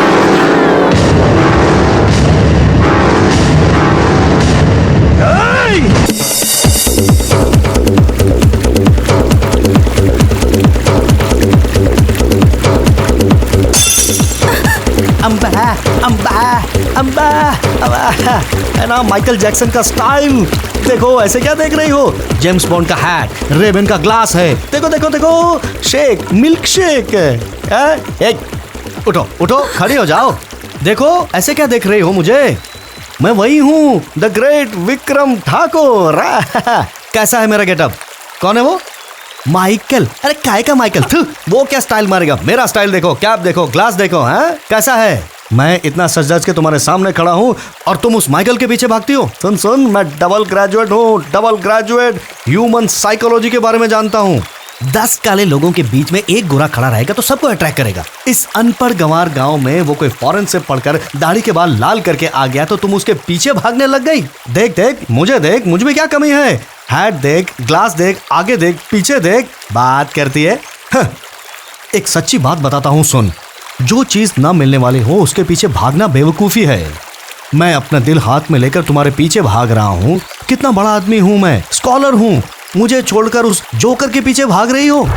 अम्बा अम्बा अम्बा है ना माइकल जैक्सन का स्टाइल। देखो ऐसे क्या देख रही हो? जेम्स बॉन्ड का हैट, रेबन का ग्लास है। देखो देखो देखो, शेक, मिल्क शेक। एक उठो उठो, खड़ी हो जाओ। देखो ऐसे क्या देख रही हो मुझे? मैं वही हूँ, द ग्रेट विक्रम ठाकुर। कैसा है मेरा गेटअप? कौन है वो? माइकल। अरे काय का माइकल? वो क्या स्टाइल मारेगा? मेरा स्टाइल देखो, कैप देखो, ग्लास देखो। हैं कैसा है? मैं इतना सज धज के तुम्हारे सामने खड़ा हूँ और तुम उस माइकल के पीछे भागती हो। सुन सुन, मैं डबल ग्रेजुएट हूँ, डबल ग्रेजुएट। ह्यूमन साइकोलॉजी के बारे में जानता हूँ। 10 काले लोगों के बीच में एक गोरा खड़ा रहेगा तो सबको अट्रैक्ट करेगा। इस अनपढ़ गंवार गांव में वो कोई फॉरेन से पढ़कर दाढ़ी के बाल लाल करके आ गया तो तुम उसके पीछे भागने लग गई। देख, मुझ में क्या कमी है? हैट देख, ग्लास देख, आगे देख, पीछे देख, बात करती है। एक सच्ची बात बताता हूँ, सुन। जो चीज ना मिलने वाली हो उसके पीछे भागना बेवकूफी है। मैं अपना दिल हाथ में लेकर तुम्हारे पीछे भाग रहा हूँ। कितना बड़ा आदमी हूँ मैं, स्कॉलर हूँ। मुझे छोड़कर उस जोकर के पीछे भाग रही हो।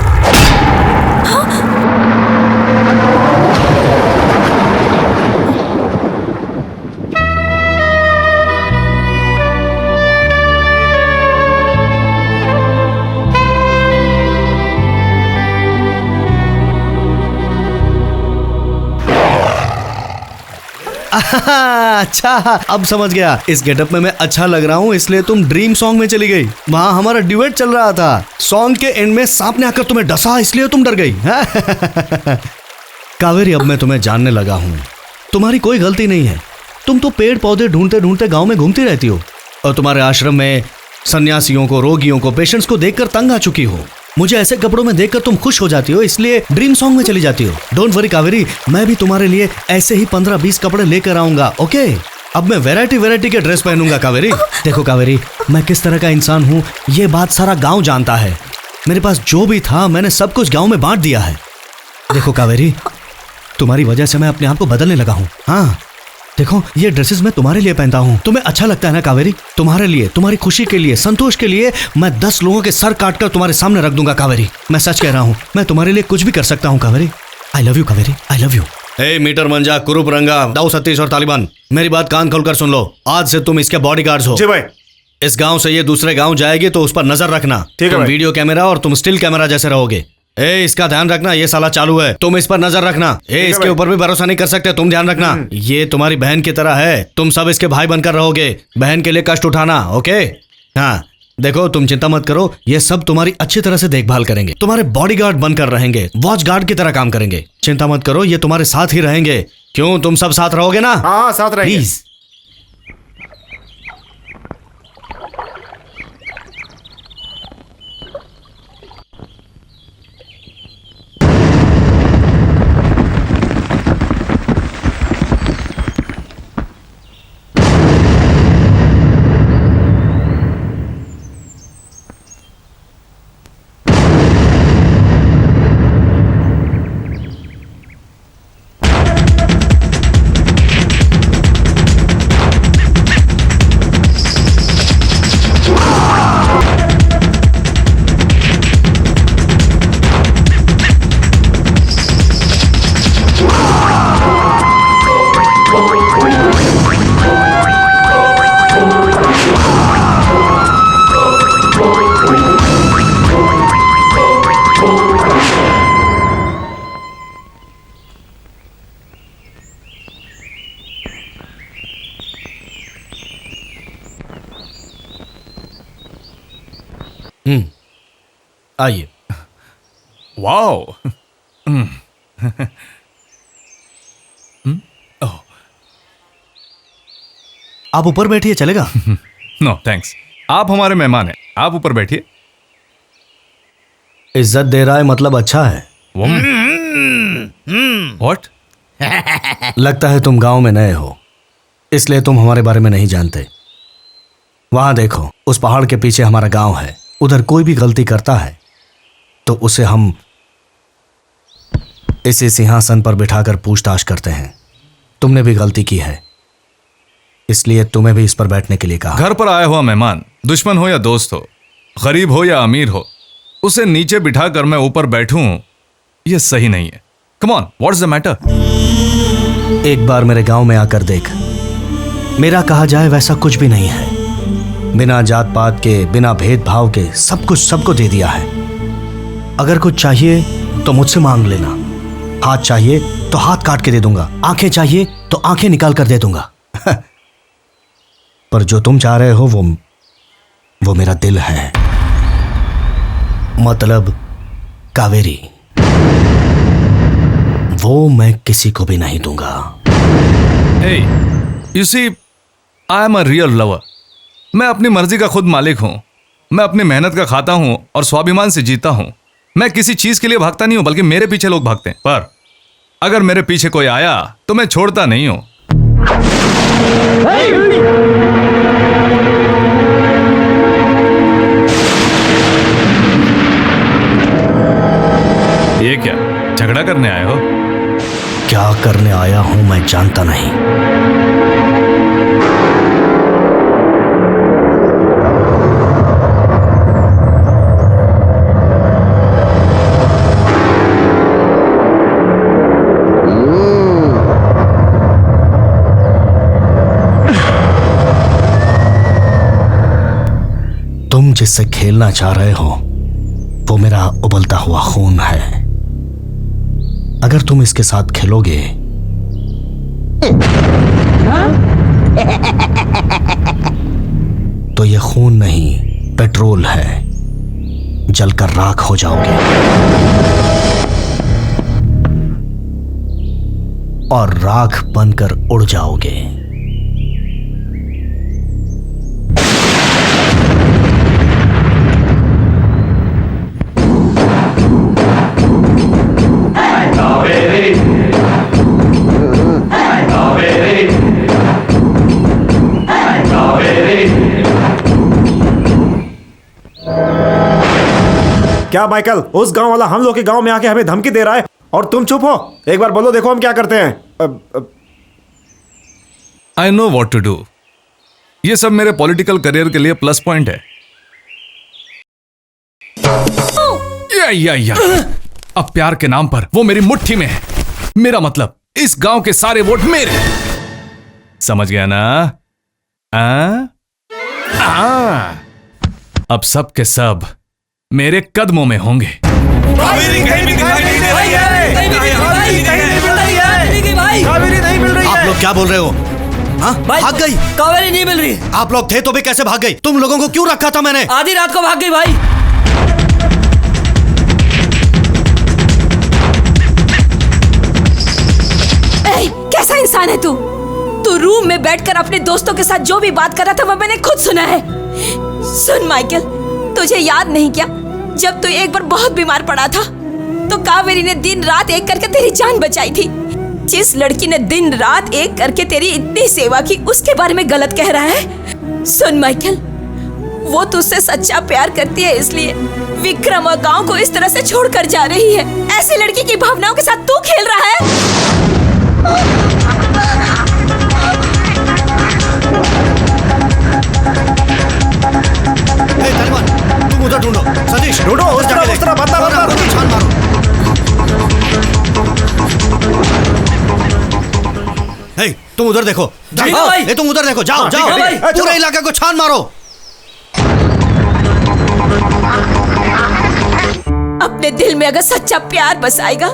अच्छा, अब समझ गया। इस गेटअप में मैं अच्छा लग रहा हूँ इसलिए तुम ड्रीम सॉन्ग में चली गई। वहाँ हमारा ड्यूएट चल रहा था। सॉन्ग के एंड में सांप ने आकर तुम्हें डसा इसलिए तुम डर गई। कावेरी, अब मैं तुम्हें जानने लगा हूँ। तुम्हारी कोई गलती नहीं है। तुम तो पेड़ पौधे ढूंढते ढूंढते गाँव में घूमती रहती हो और तुम्हारे आश्रम में सन्यासियों को, रोगियों को, पेशेंट्स को देखकर तंग आ चुकी हो। मुझे ऐसे कपड़ों में देखकर तुम खुश हो जाती हो इसलिए ड्रीम सॉन्ग में चली जाती हो। डोंट वरी कावेरी, मैं भी तुम्हारे लिए ऐसे ही 15-20 कपड़े लेकर आऊंगा। ओके, अब मैं वैरायटी के ड्रेस पहनूंगा कावेरी। देखो कावेरी, मैं किस तरह का इंसान हूँ ये बात सारा गांव जानता है। मेरे पास जो भी था मैंने सब कुछ गांव में बांट दिया है। देखो कावेरी, तुम्हारी वजह से मैं अपने आप को बदलने लगा हूँ। हाँ देखो, ये ड्रेसेस मैं तुम्हारे लिए पहनता हूँ। तुम्हें अच्छा लगता है ना कावेरी? तुम्हारे लिए, तुम्हारी खुशी के लिए, संतोष के लिए मैं 10 लोगों के सर काटकर तुम्हारे सामने रख दूंगा कावेरी। मैं सच कह रहा हूँ, मैं तुम्हारे लिए कुछ भी कर सकता हूँ Kaveri. I love you Kaveri, I love you. ए मीटर मंजा, कुरूप रंगा, दाऊ सतीश और तालिबान, मेरी बात कान खोलकर सुन लो। आज से तुम इसके बॉडीगार्ड्स हो। जी भाई। इस गाँव से ये दूसरे गाँव जाएगी तो उस पर नजर रखना। ठीक है तुम भाई। वीडियो कैमरा और तुम स्टिल कैमरा जैसे रहोगे। ए, इसका ध्यान रखना, ये साला चालू है, तुम इस पर नजर रखना। ए, इसके ऊपर भी भरोसा नहीं कर सकते, तुम ध्यान रखना। ये तुम्हारी बहन की तरह है, तुम सब इसके भाई बनकर रहोगे। बहन के लिए कष्ट उठाना, ओके? हाँ देखो, तुम चिंता मत करो, ये सब तुम्हारी अच्छी तरह से देखभाल करेंगे, तुम्हारे बॉडीगार्ड बनकर रहेंगे, वॉच गार्ड की तरह काम करेंगे। चिंता मत करो, ये तुम्हारे साथ ही रहेंगे। क्यों, तुम सब साथ रहोगे ना? हाँ, साथ रहेंगे। प्लीज। आइए। वाओ। आप ऊपर बैठिए, चलेगा? नो थैंक्स, आप हमारे मेहमान हैं, आप ऊपर बैठिए। इज्जत दे रहा है मतलब अच्छा है। व्हाट? लगता है तुम गांव में नए हो, इसलिए तुम हमारे बारे में नहीं जानते। वहां देखो, उस पहाड़ के पीछे हमारा गांव है। उधर कोई भी गलती करता है तो उसे हम इसी सिंहासन पर बिठाकर पूछताछ करते हैं। तुमने भी गलती की है, इसलिए तुम्हें भी इस पर बैठने के लिए कहा। घर पर आया हुआ मेहमान, दुश्मन हो या दोस्त हो, गरीब हो या अमीर हो, उसे नीचे बिठाकर मैं ऊपर बैठूं, यह सही नहीं है। Come on, what's the matter? एक बार मेरे गांव में आकर देख। मेरा कहा जाए वैसा कुछ भी नहीं है। बिना जात पात के, बिना भेदभाव के सब कुछ सबको दे दिया है। अगर कुछ चाहिए तो मुझसे मांग लेना। हाथ चाहिए तो हाथ काट के दे दूंगा, आंखें चाहिए तो आंखें निकाल कर दे दूंगा। पर जो तुम चाह रहे हो वो मेरा दिल है, मतलब कावेरी। वो मैं किसी को भी नहीं दूंगा। Hey, you see, I am a real lover. मैं अपनी मर्जी का खुद मालिक हूं। मैं अपनी मेहनत का खाता हूं और स्वाभिमान से जीता हूं। मैं किसी चीज के लिए भागता नहीं हूं, बल्कि मेरे पीछे लोग भागते हैं। पर अगर मेरे पीछे कोई आया तो मैं छोड़ता नहीं हूं। ये क्या झगड़ा करने आए हो? क्या करने आया हूं मैं जानता नहीं। तुम जिससे खेलना चाह रहे हो वो मेरा उबलता हुआ खून है। अगर तुम इसके साथ खेलोगे तो ये खून नहीं पेट्रोल है, जलकर राख हो जाओगे और राख बनकर उड़ जाओगे। क्या माइकल, उस गांव वाला हम लोग के गांव में आके हमें धमकी दे रहा है और तुम चुप हो? एक बार बोलो, देखो हम क्या करते हैं। I know what to do. ये सब मेरे पॉलिटिकल करियर के लिए प्लस पॉइंट है। या। अब प्यार के नाम पर वो मेरी मुट्ठी में है। मेरा मतलब इस गांव के सारे वोट मेरे। समझ गया ना? अब सब के सब मेरे कदमों में होंगे। कावेरी कहीं भी दिखाई नहीं दे रही है। कावेरी नहीं मिल रही है। आप लोग क्या बोल रहे हो? भाग गई? कावेरी नहीं मिल रही। आप लोग थे तो भी कैसे भाग गई? तुम लोगों को क्यों रखा था मैंने? आधी रात को भाग गई भाई। कैसा इंसान है तू? तू रूम में बैठकर अपने दोस्तों के साथ जो भी बात कर रहा था वो मैंने खुद सुना है। सुन माइकल, तुझे याद नहीं क्या जब तू एक बार बहुत बीमार पड़ा था तो कावेरी ने दिन रात एक करके तेरी जान बचाई थी। जिस लड़की ने दिन रात एक करके तेरी इतनी सेवा की उसके बारे में गलत कह रहा है? सुन माइकल, वो तुझसे सच्चा प्यार करती है इसलिए विक्रम और गांव को इस तरह से छोड़कर जा रही है। ऐसी लड़की की भावनाओं के साथ तू खेल रहा है। तुम उधर ढूंढो। सतीश ढूंढो, उस तरह बंदा छान मारो। हे, तुम उधर देखो। तुम उधर देखो। जाओ जाओ, पूरे इलाके को छान मारो। अपने दिल में अगर सच्चा प्यार बसाएगा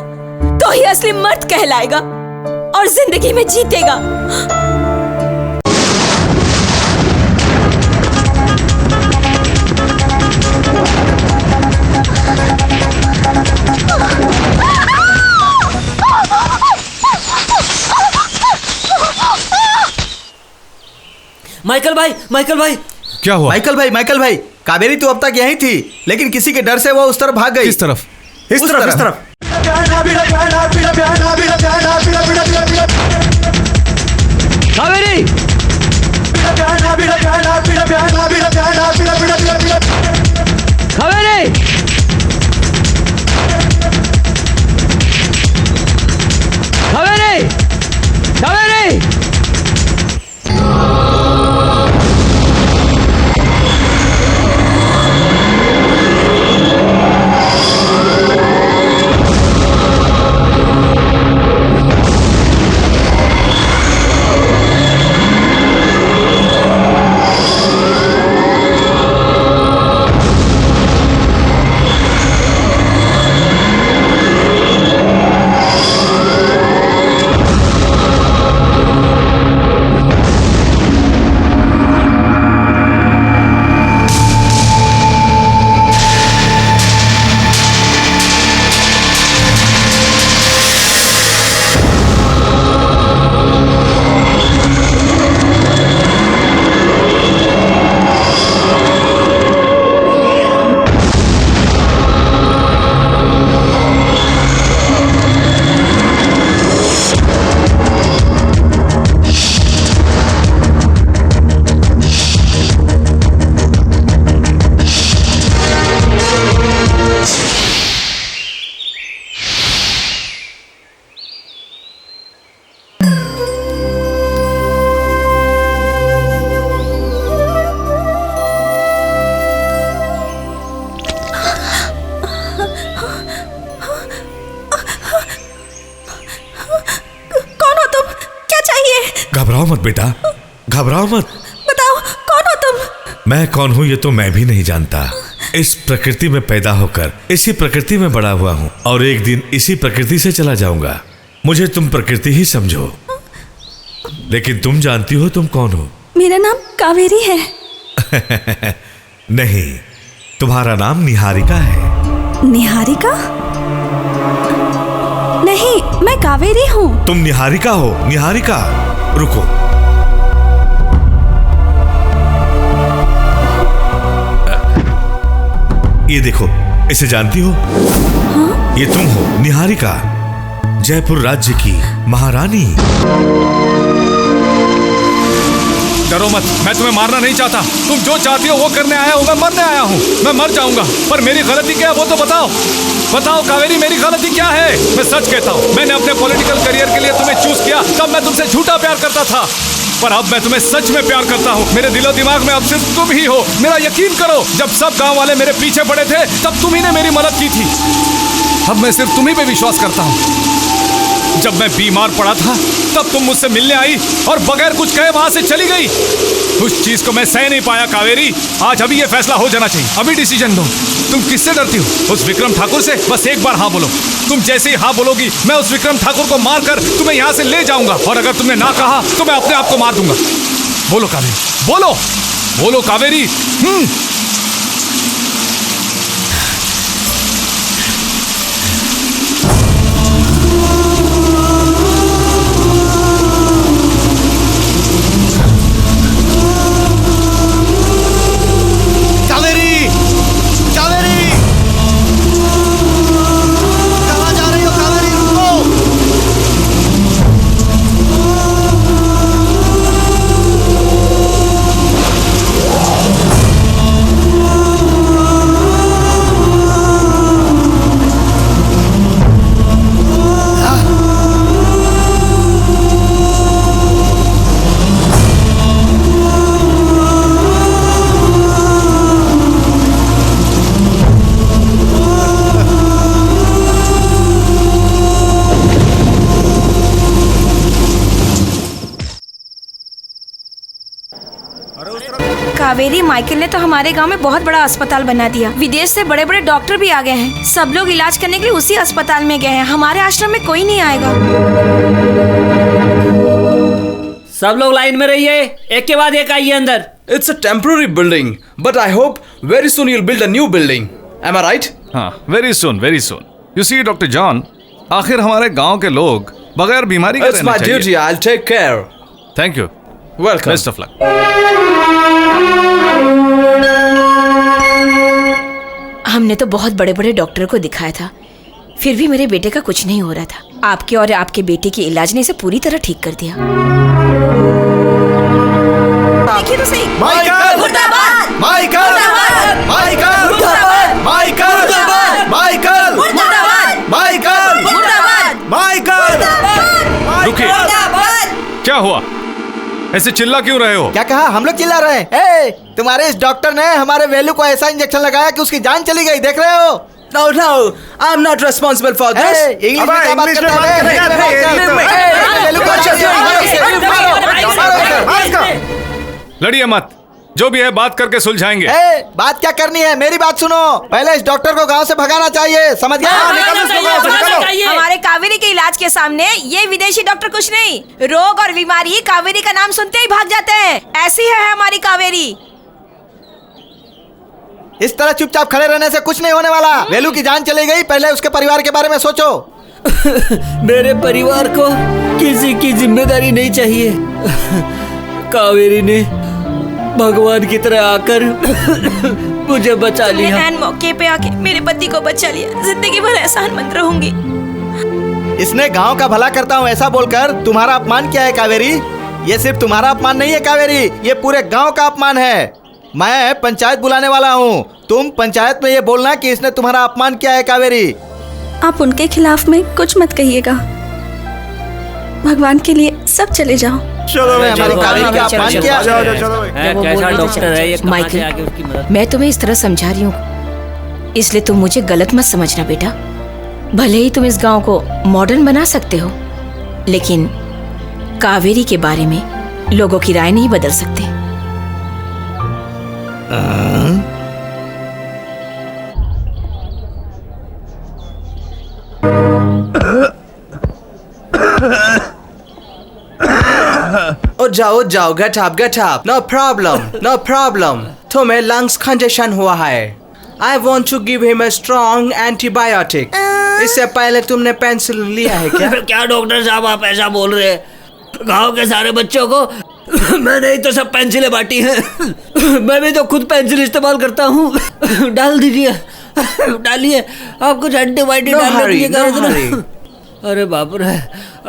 तो ही असली मर्द कहलाएगा और जिंदगी में जीतेगा। माइकल भाई क्या हुआ? माइकल भाई, कावेरी तो अब तक यहीं थी, लेकिन किसी के डर से वो उस तरफ भाग गई। किस तरफ? इस तरफ। कावेरी! कावेरी! कावेरी! कावेरी! घबराओ मत बेटा, घबराओ मत। बताओ कौन हो तुम? मैं कौन हूँ ये तो मैं भी नहीं जानता। इस प्रकृति में पैदा होकर इसी प्रकृति में बड़ा हुआ हूँ और एक दिन इसी प्रकृति से चला जाऊंगा। मुझे तुम प्रकृति ही समझो, लेकिन तुम जानती हो तुम कौन हो? मेरा नाम कावेरी है। नहीं, तुम्हारा नाम निहारिका है। निहारिका? नहीं, मैं कावेरी हूँ। तुम निहारिका हो? निहारिका, रुको। ये देखो, इसे जानती हो? हाँ? ये तुम हो निहारिका, जयपुर राज्य की महारानी। डरो मत, मैं तुम्हें मारना नहीं चाहता। तुम जो चाहती हो वो करने आया हूँ, मैं मरने आया हूँ। मैं मर जाऊंगा, पर मेरी गलती क्या है वो तो बताओ। बताओ कावेरी, मेरी गलती क्या है? मैं सच कहता हूँ, मैंने अपने पॉलिटिकल करियर के लिए तुम्हें चूज किया, तब मैं तुमसे झूठा प्यार करता था, पर अब मैं तुम्हें सच में प्यार करता हूँ। मेरे दिलो दिमाग में अब सिर्फ तुम ही हो। मेरा यकीन करो, जब सब गांव वाले मेरे पीछे पड़े थे तब तुम ही ने मेरी मदद की थी। अब मैं सिर्फ तुम्ही पे विश्वास करता हूँ। जब मैं बीमार पड़ा था तब तुम मुझसे मिलने आई और बगैर कुछ कहे वहां से चली गई। उस चीज को मैं सह नहीं पाया कावेरी। आज अभी ये फैसला हो जाना चाहिए, अभी डिसीजन दो। तुम किससे डरती हो? उस विक्रम ठाकुर से? बस एक बार हाँ बोलो। तुम जैसे ही हाँ बोलोगी मैं उस विक्रम ठाकुर को मारकर तुम्हें यहाँ से ले जाऊंगा, और अगर तुमने ना कहा तो मैं अपने आप को मार दूंगा। बोलो कावेरी, बोलो बोलो कावेरी। कावेरी, माइकल ने तो हमारे गांव में बहुत बड़ा अस्पताल बना दिया। विदेश से बड़े बड़े डॉक्टर भी आ गए हैं। सब लोग इलाज करने के लिए उसी अस्पताल में गए हैं। हमारे आश्रम में कोई नहीं आएगा। सब लोग लाइन में रहिए, एक के बाद एक आइए अंदर। It's a temporary building, but I hope very soon you'll build a new building. Am I right? हाँ, very soon, very soon. You see, Dr. John, आखिर हमारे गांव के लोग बगैर बीमारी के It's my duty. I'll take care. Thank you. Welcome. Best of luck. हमने तो बहुत बड़े बड़े डॉक्टर को दिखाया था, फिर भी मेरे बेटे का कुछ नहीं हो रहा था। आपके और आपके बेटे के इलाज ने इसे पूरी तरह ठीक कर दिया। देखिए तो सही। माइकल मुर्दाबाद! माइकल मुर्दाबाद! माइकल मुर्दाबाद! माइकल मुर्दाबाद! माइकल मुर्दाबाद! माइकल मुर्दाबाद! माइकल! रुकिए, क्या हुआ? ऐसे चिल्ला क्यों रहे हो? क्या कहा? हम लोग चिल्ला रहे हैं? तुम्हारे इस डॉक्टर ने हमारे वेलू को ऐसा इंजेक्शन लगाया कि उसकी जान चली गई। देख रहे हो? No, I'm not responsible for this. English में क्या बात करते हैं? लड़िए मत, जो भी है बात करके सुलझाएंगे। बात क्या करनी है? मेरी बात सुनो। पहले इस डॉक्टर को गांव से भगाना चाहिए, समझ गया? हमारे कावेरी के इलाज के सामने ये विदेशी डॉक्टर कुछ नहीं। रोग और बीमारी कावेरी का नाम सुनते ही भाग जाते हैं। ऐसी है हमारी कावेरी। इस तरह चुपचाप खड़े रहने से कुछ नहीं होने वाला। वेलू की जान चली गई, पहले उसके परिवार के बारे में सोचो। मेरे परिवार को किसी की जिम्मेदारी नहीं चाहिए। कावेरी ने भगवान की तरह आकर मुझे बचा लिया। मैं मौके पे आके मेरे पति को बचा लिया। जिंदगी भर एहसानमंद रहूंगी। इसने गांव का भला करता हूँ ऐसा बोलकर तुम्हारा अपमान किया है कावेरी। ये सिर्फ तुम्हारा अपमान नहीं है कावेरी, ये पूरे गांव का अपमान है। मैं पंचायत बुलाने वाला हूँ। तुम पंचायत में ये बोलना कि इसने तुम्हारा अपमान किया है कावेरी। आप उनके खिलाफ में कुछ मत कहिएगा। भगवान के लिए सब चले जाओ। चलो हमारी कावेरी का अपमान किया। कैसा डॉक्टर है ये? माइकल, मैं तुम्हें इस तरह समझा रही हूँ, इसलिए तुम मुझे गलत मत समझना बेटा। भले ही तुम इस गांव को मॉडर्न बना सकते हो, लेकिन कावेरी के बारे में लोगों की राय नहीं बदल सकते। ओ जाओ गेट अप नो प्रॉब्लम तुम्हें लंग्स कंजेशन हुआ है। I want to give him a strong antibiotic. इससे पहले तुमने पेंसिलिन लिया है क्या? क्या डॉक्टर साहब आप ऐसा बोल रहे हैं? गांव के सारे बच्चों को मैंने ही तो सब पेंसिलें बांटी हैं। मैं भी तो खुद पेंसिल इस्तेमाल करता हूँ। डाल दीजिए, डालिए। आप कुछ एंटीबायोटिक डाल दीजिएगा। अरे बाप रे,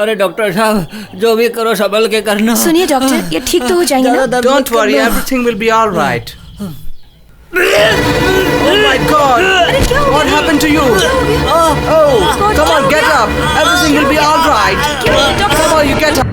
अरे डॉक्टर साहब जो भी करो संभल के करना। सुनिए डॉक्टर, ये ठीक तो हो जाएंगे ना? Don't worry, everything will be alright. Oh my God! What happened to you? Oh, come on, get up. Everything will be all right. Come on, you get up.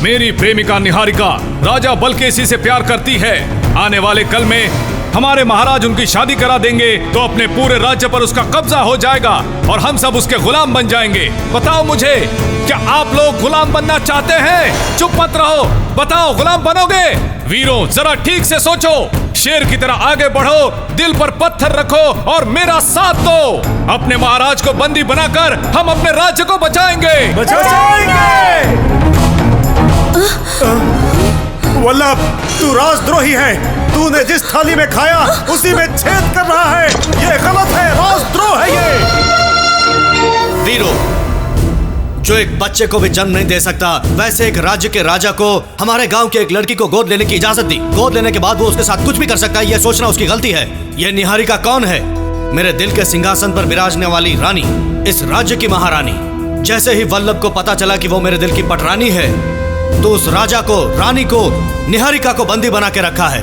मेरी प्रेमिका निहारिका राजा बलकेशी से प्यार करती है। आने वाले कल में हमारे महाराज उनकी शादी करा देंगे तो अपने पूरे राज्य पर उसका कब्जा हो जाएगा और हम सब उसके गुलाम बन जाएंगे। बताओ मुझे, क्या आप लोग गुलाम बनना चाहते हैं? चुप मत रहो, बताओ गुलाम बनोगे? वीरों जरा ठीक से सोचो, शेर की तरह आगे बढ़ो, दिल पर पत्थर रखो और मेरा साथ दो। अपने महाराज को बंदी बनाकर हम अपने राज्य को बचाएंगे। वल्लभ, तू राजद्रोही है। तूने जिस थाली में खाया उसी में छेद कर रहा है। ये गलत है, राजद्रोह है ये। वीरो, जो एक बच्चे को भी जन्म नहीं दे सकता, वैसे एक राज्य के राजा को हमारे गांव की एक लड़की को गोद लेने की इजाजत दी। गोद लेने के बाद वो उसके साथ कुछ भी कर सकता है, ये सोचना उसकी गलती है। ये निहारिका कौन है? मेरे दिल के सिंहासन पर विराजने वाली रानी, इस राज्य की महारानी। जैसे ही वल्लभ को पता चला कि वो मेरे दिल की पटरानी है, तो उस राजा को, रानी को, निहारिका को बंदी बना के रखा है।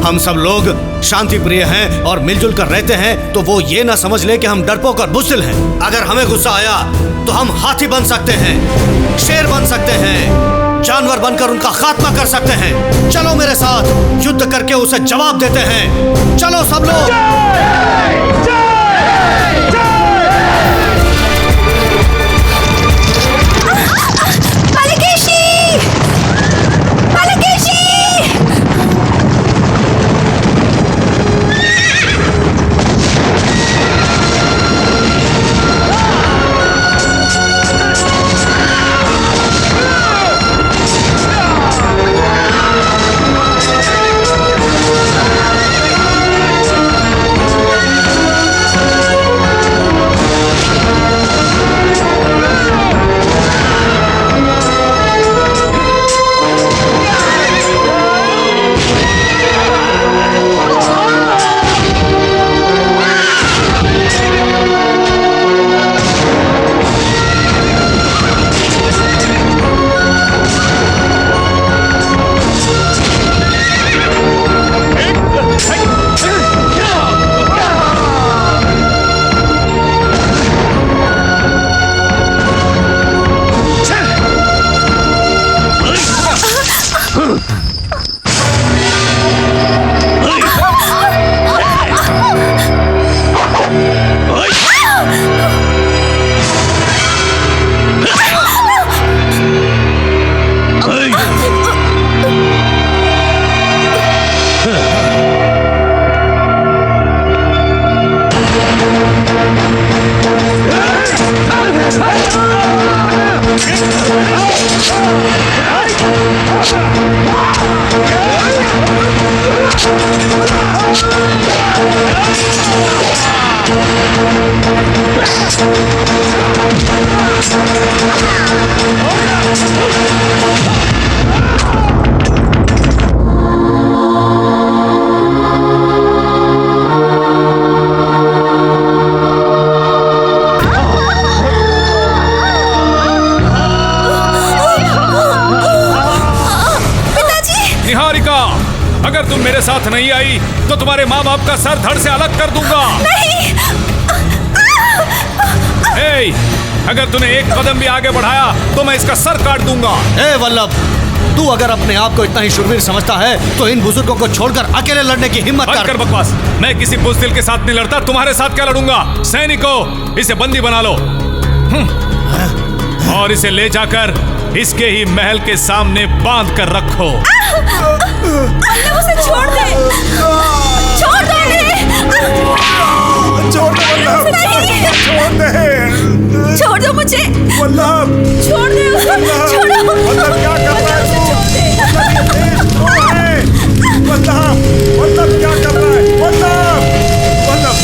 हम सब लोग शांति प्रिय हैं और मिलजुल कर रहते हैं, तो वो ये ना समझ ले कि हम डरपोक और बुज़दिल हैं। अगर हमें गुस्सा आया तो हम हाथी बन सकते हैं, शेर बन सकते हैं, जानवर बनकर उनका खात्मा कर सकते हैं। चलो मेरे साथ युद्ध करके उसे जवाब देते हैं। चलो सब लोग। अगर तुम मेरे साथ नहीं आई तो तुम्हारे माँ बाप का सर धड़ से अलग कर दूंगा। नहीं। ए, अगर तूने एक कदम भी आगे बढ़ाया तो मैं इसका सर काट दूंगा। ए वल्लभ, तू अगर अपने आप को इतना ही शूरवीर समझता है तो इन बुजुर्गों को छोड़कर अकेले लड़ने की हिम्मत कर बकवास। मैं किसी बुज़दिल के साथ नहीं लड़ता, तुम्हारे साथ क्या लड़ूंगा। सैनिकों, इसे बंदी बना लो और इसे ले जाकर इसके ही महल के सामने बांध कर रखो। अल्लाह, उसे छोड़ दे, छोड़ दे, छोड़ दे, छोड़ दो मुझे, वल्लभ, छोड़ दे उसे, छोड़ो। वल्लभ क्या कर रहा है तू? वल्लभ क्या कर रहा है? वल्लभ, वल्लभ,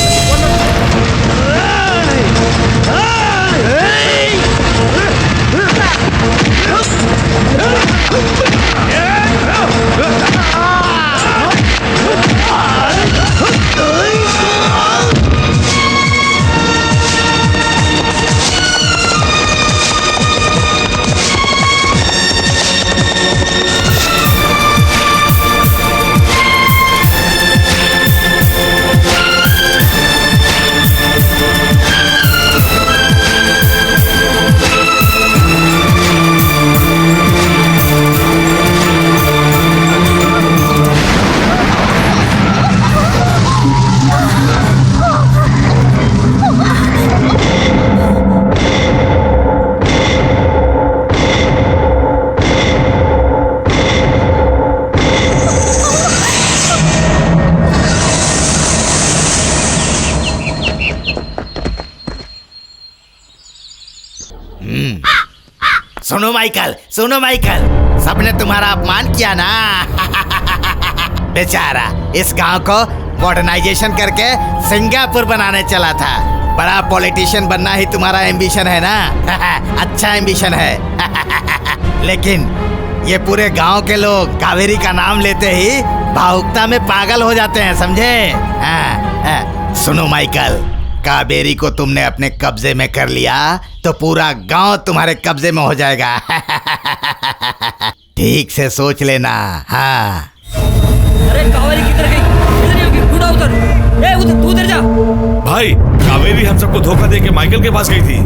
सुनो माइकल, सुनो माइकल, सबने तुम्हारा अपमान किया ना। बेचारा इस गांव को मॉडर्नाइजेशन करके सिंगापुर बनाने चला था। बड़ा पॉलिटिशियन बनना ही तुम्हारा एम्बिशन है ना। अच्छा एम्बिशन है। लेकिन ये पूरे गांव के लोग कावेरी का नाम लेते ही भावुकता में पागल हो जाते हैं, समझे? सुनो माइकल, कावेरी को तुमने अपने कब्जे में कर लिया तो पूरा गांव तुम्हारे कब्जे में हो जाएगा। ठीक से सोच लेना। हाँ। अरे कावेरी किधर गई? इधर नहीं होगी, बूढ़ा उधर। ए उधर, तू उधर जा। भाई, कावेरी हम सबको धोखा देके माइकल के पास गई थी।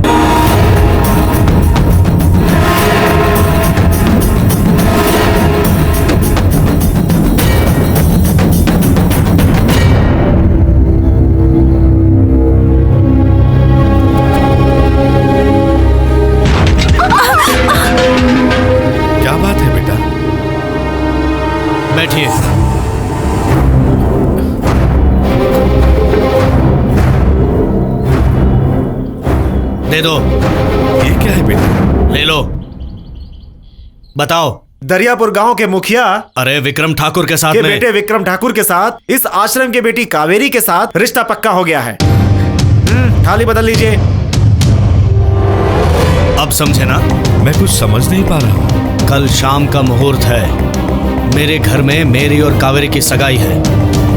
बैठिए। दे दो। ये क्या है बेटा? ले लो। बताओ। दरियापुर गांव के मुखिया अरे विक्रम ठाकुर के साथ के बेटे विक्रम ठाकुर के साथ इस आश्रम के बेटी कावेरी के साथ रिश्ता पक्का हो गया है। थाली बदल लीजिए। अब समझे ना? मैं कुछ समझ नहीं पा रहा हूँ। कल शाम का मुहूर्त है। मेरे घर में मेरी और कावेरी की सगाई है।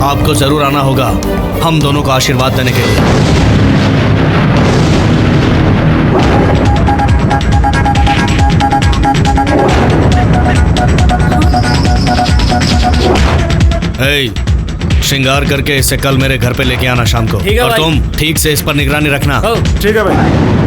आपको जरूर आना होगा हम दोनों को आशीर्वाद देने के लिए। श्रृंगार करके इसे कल मेरे घर पे लेके आना शाम को। और तुम ठीक से इस पर निगरानी रखना। ठीक है भाई।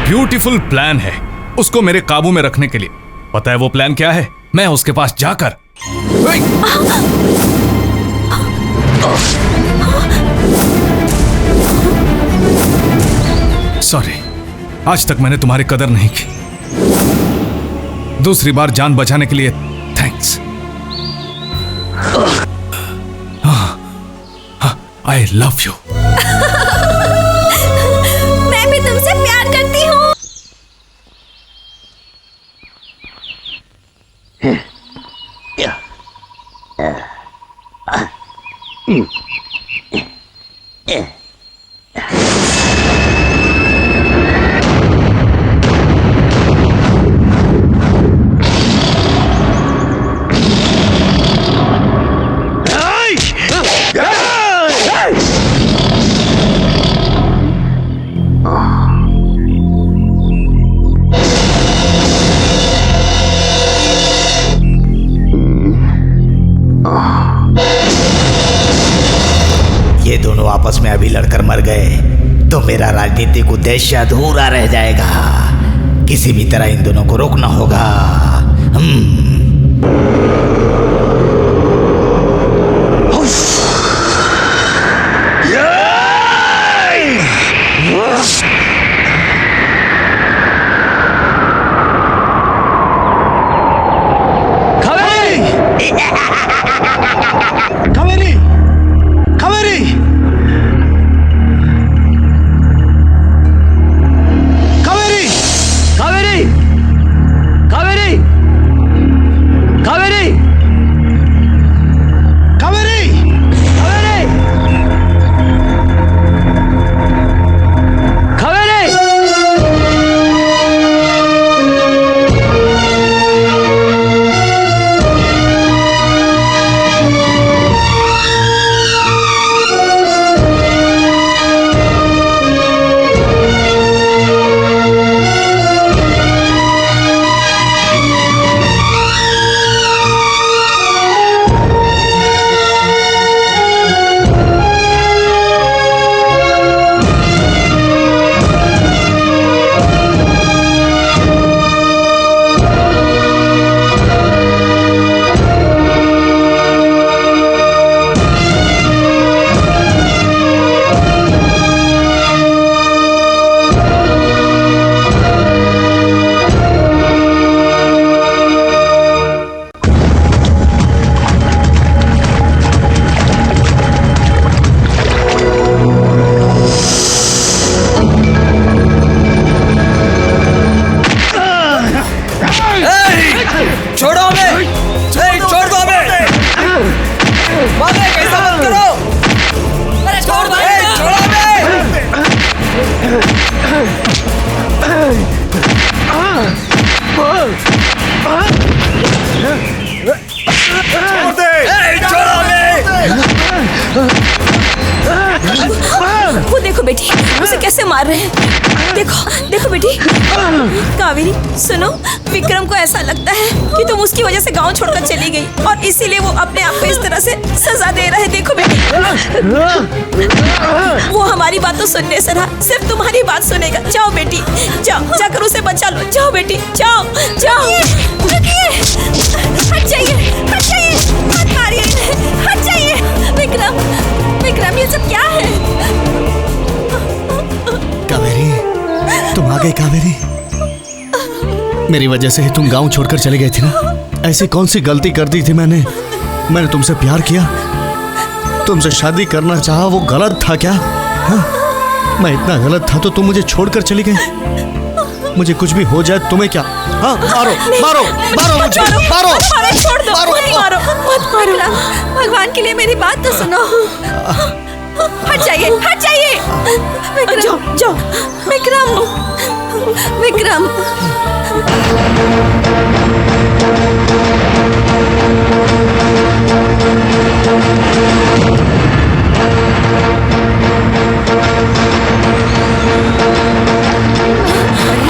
ब्यूटीफुल प्लान है उसको मेरे काबू में रखने के लिए। पता है वो प्लान क्या है? मैं उसके पास जाकर सॉरी, आज तक मैंने तुम्हारी कदर नहीं की। दूसरी बार जान बचाने के लिए थैंक्स। I love you. मैं भी तुमसे प्यार करती हूँ। आपस में अभी लड़कर मर गए तो मेरा राजनीतिक उद्देश्य अधूरा रह जाएगा। किसी भी तरह इन दोनों को रोकना होगा। कावेरी, कावेरी, कावेरी, कावेरी, कावेरी, कावेरी, कावेरी, कावेरी, कावेरी। छोड़ो हमें! छोड़ दो हमें! माने कैसा मत करो! अरे छोड़ भाई! छोड़ो हमें! छोड़ो हमें! वो देखो बेटी, उसे कैसे मार रहे हैं। देखो देखो बेटी। कावेरी सुनो, विक्रम को ऐसा लगता है कि तुम उसकी वजह से गांव छोड़कर चली गई और इसीलिए वो अपने आप को इस तरह से सजा दे रहा है। देखो बेटी, वो हमारी बात तो सुनने से रहा, सिर्फ तुम्हारी बात सुनेगा। जाओ बेटी, जाओ, जाकर उसे बचा लो। जाओ बेटी, जाओ जाओ। हट जाइए, हट जाइए, मत मारिए इन्हें, हट जाइए। विक्रम, विक्रम, ये सब क्या है? कावेरी, तुम आ गई कावेरी। मेरी वजह से ही तुम गांव छोड़कर चली गई थी ना। ऐसी कौन सी गलती कर दी थी मैंने तुमसे प्यार किया, तुमसे शादी करना चाहा, वो गलत था क्या? हाँ? मैं इतना गलत था तो तुम मुझे छोड़कर चली गई। मुझे कुछ भी हो जाए तुम्हें क्या? हाँ, मारो मारो मारो मुझे, मारो, छोड़ दो, मत मारो, मत मारो। भगवान के लिए मेरी बात तो सुनो। हट जाइए, हट जाइए। विक्रम, जाओ, जाओ। विक्रम, विक्रम।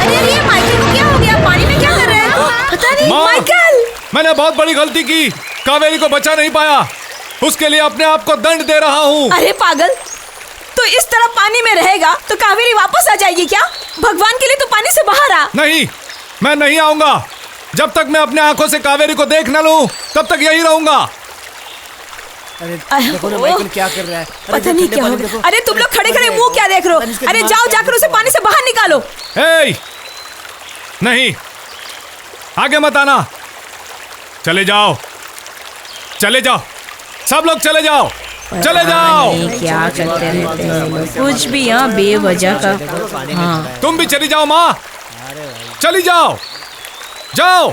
अरे ये माइकल को क्या हो गया? पानी में क्या कर रहे हैं? पता नहीं। माइकल, मैंने बहुत बड़ी गलती की, कावेरी को बचा नहीं पाया, उसके लिए अपने आप को दंड दे रहा हूँ। अरे पागल, तो इस तरह पानी में रहेगा तो कावेरी वापस आ जाएगी क्या? भगवान के लिए तो पानी से बाहर आ। नहीं, मैं नहीं आऊंगा। जब तक मैं अपने आंखों से कावेरी को देख न लूं, तब तक यही रहूंगा। अरे देखो ना माइकल क्या कर रहा है। पता नहीं क्या हो गया। अरे तुम लोग खड़े खड़े मुंह क्या देख रहे हो? अरे जाओ, जाकर उसे पानी से बाहर निकालो। नहीं, आगे मत आना। चले जाओ, चले जाओ, सब लोग चले जाओ, चले जाओ। क्या करते रहते हैं लोग, कुछ भी यहाँ बेवजह का। हाँ, तुम भी चली जाओ माँ, चली जाओ, जाओ।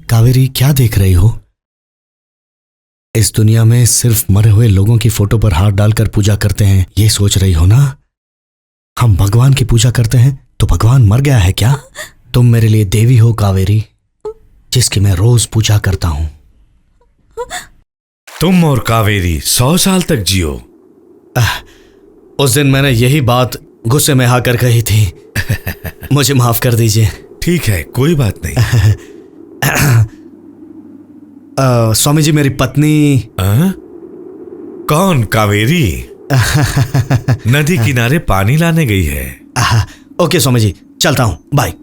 कावेरी, क्या देख रही हो? इस दुनिया में सिर्फ मरे हुए लोगों की फोटो पर हाथ डालकर पूजा करते हैं, ये सोच रही हो ना? हम भगवान की पूजा करते हैं तो भगवान मर गया है क्या? तुम मेरे लिए देवी हो कावेरी, जिसकी मैं रोज पूजा करता हूं। तुम और कावेरी 100 साल तक जियो। उस दिन मैंने यही बात गुस्से में आकर कही थी। मुझे माफ कर दीजिए। ठीक है, कोई बात नहीं। स्वामी जी, मेरी पत्नी। कौन? कावेरी नदी किनारे पानी लाने गई है। ओके स्वामी जी, चलता हूं, बाय।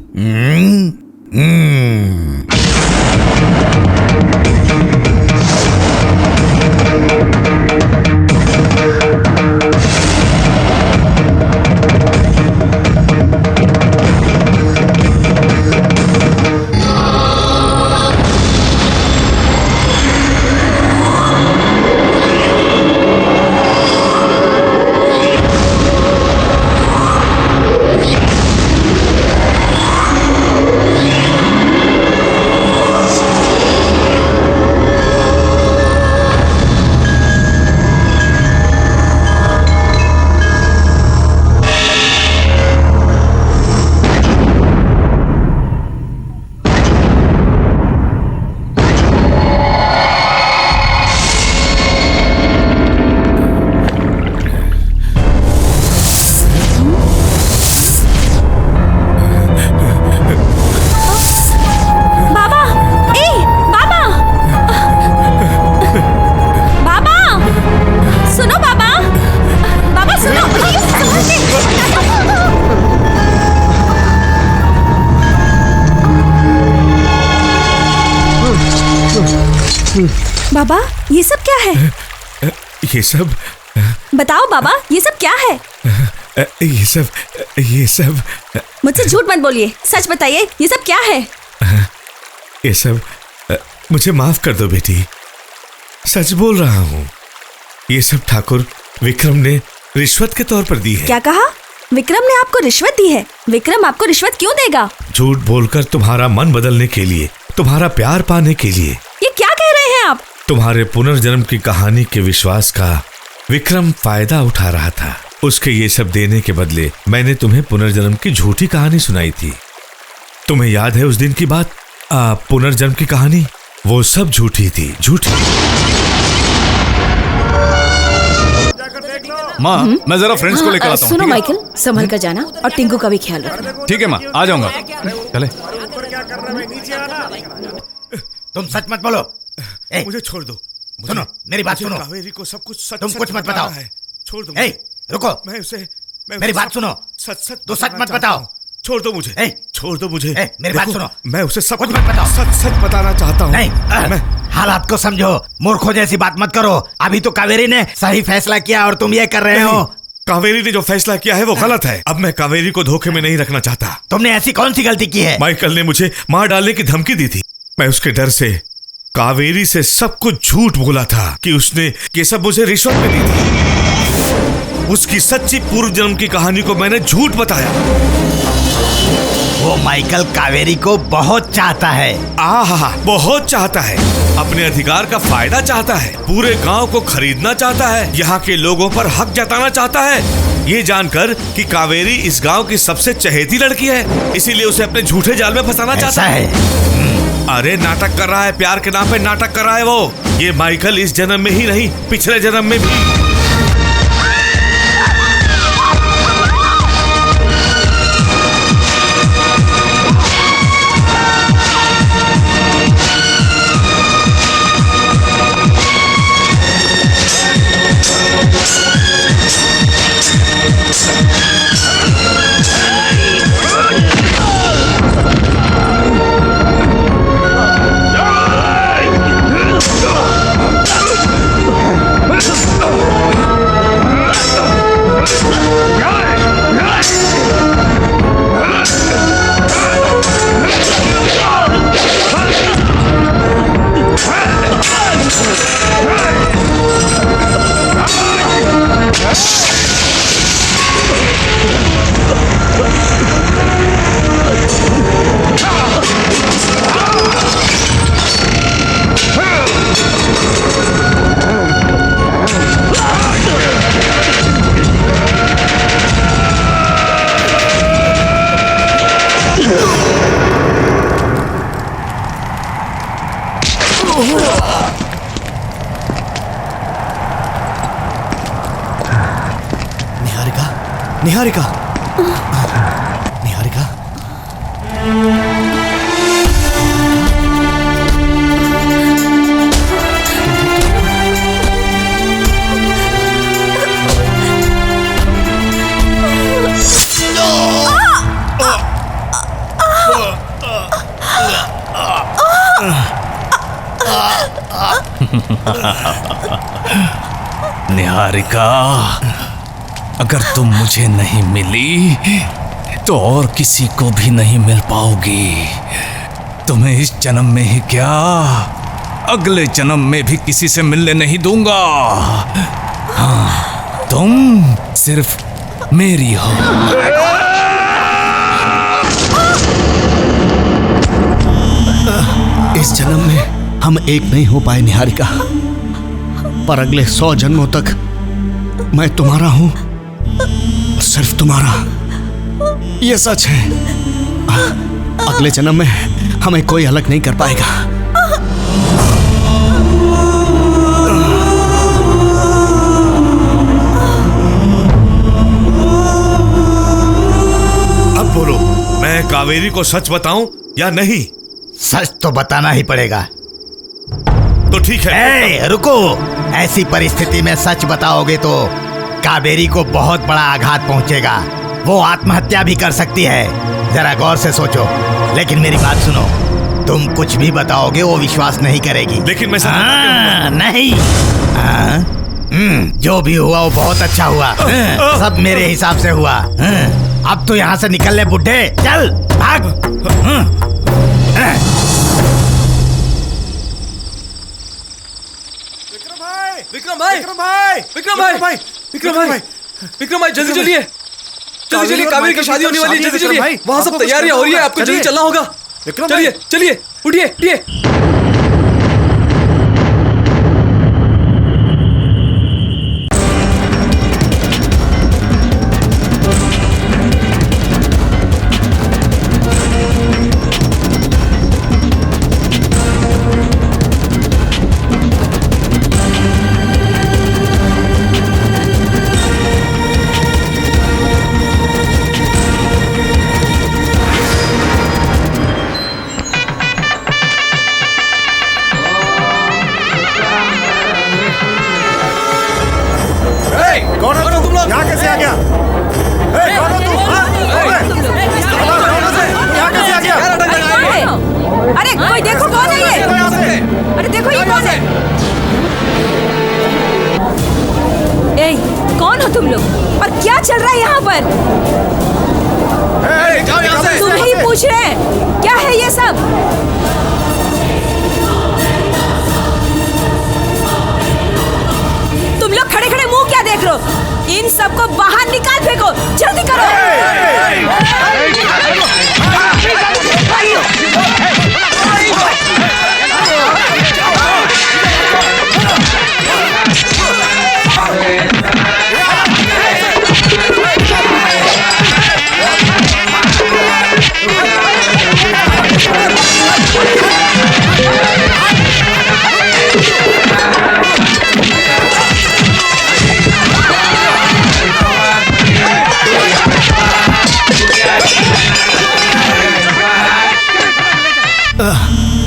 बाबा, ये सब क्या है? ये सब बताओ बाबा, ये सब क्या है? ये सब मुझसे झूठ मत बोलिए, सच बताइए, ये सब क्या है? ये सब मुझे माफ कर दो बेटी, सच बोल रहा हूँ। ये सब ठाकुर विक्रम ने रिश्वत के तौर पर दी है। क्या कहा? विक्रम ने आपको रिश्वत दी है? विक्रम आपको रिश्वत क्यों देगा? झूठ बोलकर तुम्हारा मन बदलने के लिए, तुम्हारा प्यार पाने के लिए। ये क्या कह रहे हैं आप? तुम्हारे पुनर्जन्म की कहानी के विश्वास का विक्रम फायदा उठा रहा था। उसके ये सब देने के बदले मैंने तुम्हें पुनर्जन्म की झूठी कहानी सुनाई थी। तुम्हें याद है उस दिन की बात? पुनर्जन्म की कहानी वो सब झूठी थी, झूठी। माँ, मैं जरा फ्रेंड्स को लेकर आता हूँ। सुनो माइकल, संभल कर जाना और टिंकू का भी ख्याल रखना। ठीक है माँ, आ जाऊंगा। चले। तुम सच मत बोलो। मुझे छोड़ दो। सुनो, मेरी बात सुनो। कावेरी को सब कुछ सच तुम कुछ मत बताओ। छोड़ दो। रुको, मैं उसे मेरी बात सुनो। तो सच मत बताओ। छोड़ दो मुझे। छोड़ दो मुझे। मेरी बात सुनो। मैं उसे सब कुछ मत बताओ। सच बताना चाहता हूँ। नहीं, हालात को समझो, मूर्खों जैसी बात मत करो। अभी तो कावेरी ने सही फैसला किया और तुम ये कर रहे हो। कावेरी ने जो फैसला किया है वो गलत है। अब मैं कावेरी को धोखे में नहीं रखना चाहता। तुमने ऐसी कौन सी गलती की है? माइकल ने मुझे मार डालने की धमकी दी थी। मैं उसके डर से कावेरी से सब कुछ झूठ बोला था कि उसने ये सब मुझे रिश्वत में दी थी। उसकी सच्ची पूर्व जन्म की कहानी को मैंने झूठ बताया। वो माइकल कावेरी को बहुत चाहता है। बहुत चाहता है। अपने अधिकार का फायदा चाहता है। पूरे गांव को खरीदना चाहता है। यहाँ के लोगों पर हक जताना चाहता है। ये जानकर कि कावेरी इस गांव की सबसे चहेती लड़की है, इसीलिए उसे अपने झूठे जाल में फंसाना चाहता है। अरे नाटक कर रहा है, प्यार के नाम पे नाटक कर रहा है वो। ये माइकल इस जन्म में ही नहीं, पिछले जन्म में भी। निहारिका, निहारिका। निहारिका, अगर तुम मुझे नहीं मिली तो और किसी को भी नहीं मिल पाओगी। तुम्हें इस जन्म में ही क्या, अगले जन्म में भी किसी से मिलने नहीं दूंगा। हाँ, तुम सिर्फ मेरी हो। इस जन्म में हम एक नहीं हो पाए निहारिका, पर अगले 100 जन्मों तक मैं तुम्हारा हूं, सिर्फ तुम्हारा। ये सच है। अगले जन्म में हमें कोई अलग नहीं कर पाएगा। अब बोलो, मैं कावेरी को सच बताऊं या नहीं? सच तो बताना ही पड़ेगा। तो ठीक है। रुको, ऐसी परिस्थिति में सच बताओगे तो कावेरी को बहुत बड़ा आघात पहुंचेगा। वो आत्महत्या भी कर सकती है। जरा गौर से सोचो। लेकिन मेरी बात सुनो, तुम कुछ भी बताओगे वो विश्वास नहीं करेगी। लेकिन मैं नहीं। जो भी हुआ वो बहुत अच्छा हुआ। सब मेरे हिसाब से हुआ। अब तो यहाँ से निकल ले बुड्ढे, चल भाग। विक्रम भाई, विक्रम भाई, विक्रम भाई, विक्रम भाई, विक्रम भाई, जल्दी चलिए, जल्दी चलिए, कावेरी की शादी होने वाली है, जल्दी चलिए। वहाँ सब तैयारियां हो रही है, आपको जल्दी चलना होगा। चलिए चलिए, उठिए उठिए। इन सबको बाहर निकाल फेंको, जल्दी करो।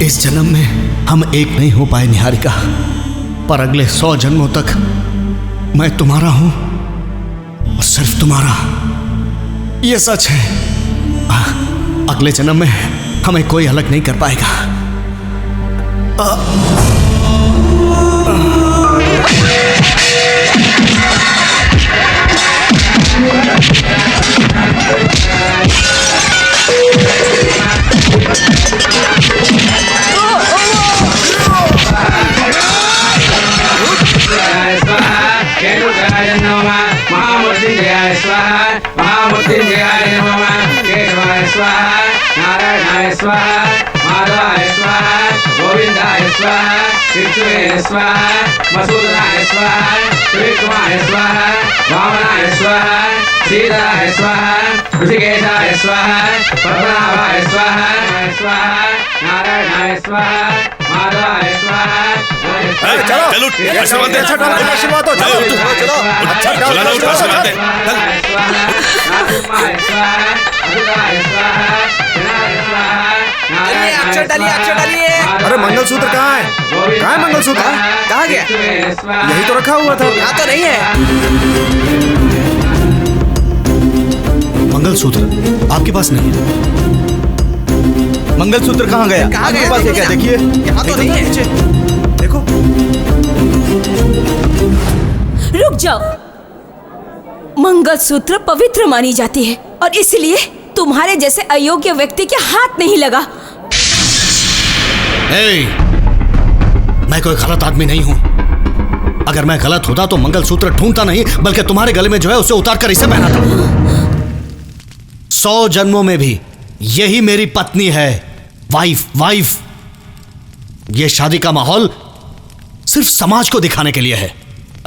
इस जन्म में हम एक नहीं हो पाए निहारिका, पर अगले 100 जन्मों तक मैं तुम्हारा हूं और सिर्फ तुम्हारा। ये सच है। अगले जन्म में हमें कोई अलग नहीं कर पाएगा। महामृत्युंजयाय स्वाहा, महामृत्युंजयाय नमः, केशवाय स्वाहा, नारायणाय स्वाहा, माधवाय स्वाहा गोविंदाय स्वाहा कृष्णाय स्वाहा मसूदनाय स्वाहा त्रिविक्रमाय स्वाहा वामनाय स्वाहा सीताय स्वाहा ऋषिकेशाय स्वाहा पद्मनाभाय स्वाहा स्वाहा नारायणाय स्वाहा माधवाय स्वाहा चलो आशीर्वाद दे। आशीर्वाद दो, चलो चलो अच्छा चला लो, आशीर्वाद दे। अरे मंगलसूत्र कहाँ है? कहाँ है मंगलसूत्र? कहाँ गया? यही तो रखा हुआ था। यहाँ तो नहीं है। मंगलसूत्र आपके पास नहीं है? मंगलसूत्र कहाँ गया? कहाँ गया? आपके पास है क्या? देखिए यहाँ तो नहीं है। देखो रुक जाओ। मंगलसूत्र पवित्र मानी जाती है और इसलिए तुम्हारे जैसे अयोग्य व्यक्ति के हाथ नहीं लगा। मैं कोई गलत आदमी नहीं हूं। अगर मैं गलत होता तो मंगलसूत्र ढूंढता नहीं, बल्कि तुम्हारे गले में जो है उसे उतार कर इसे पहना था। 100 जन्मों में भी यही मेरी पत्नी है। वाइफ। यह शादी का माहौल सिर्फ समाज को दिखाने के लिए है।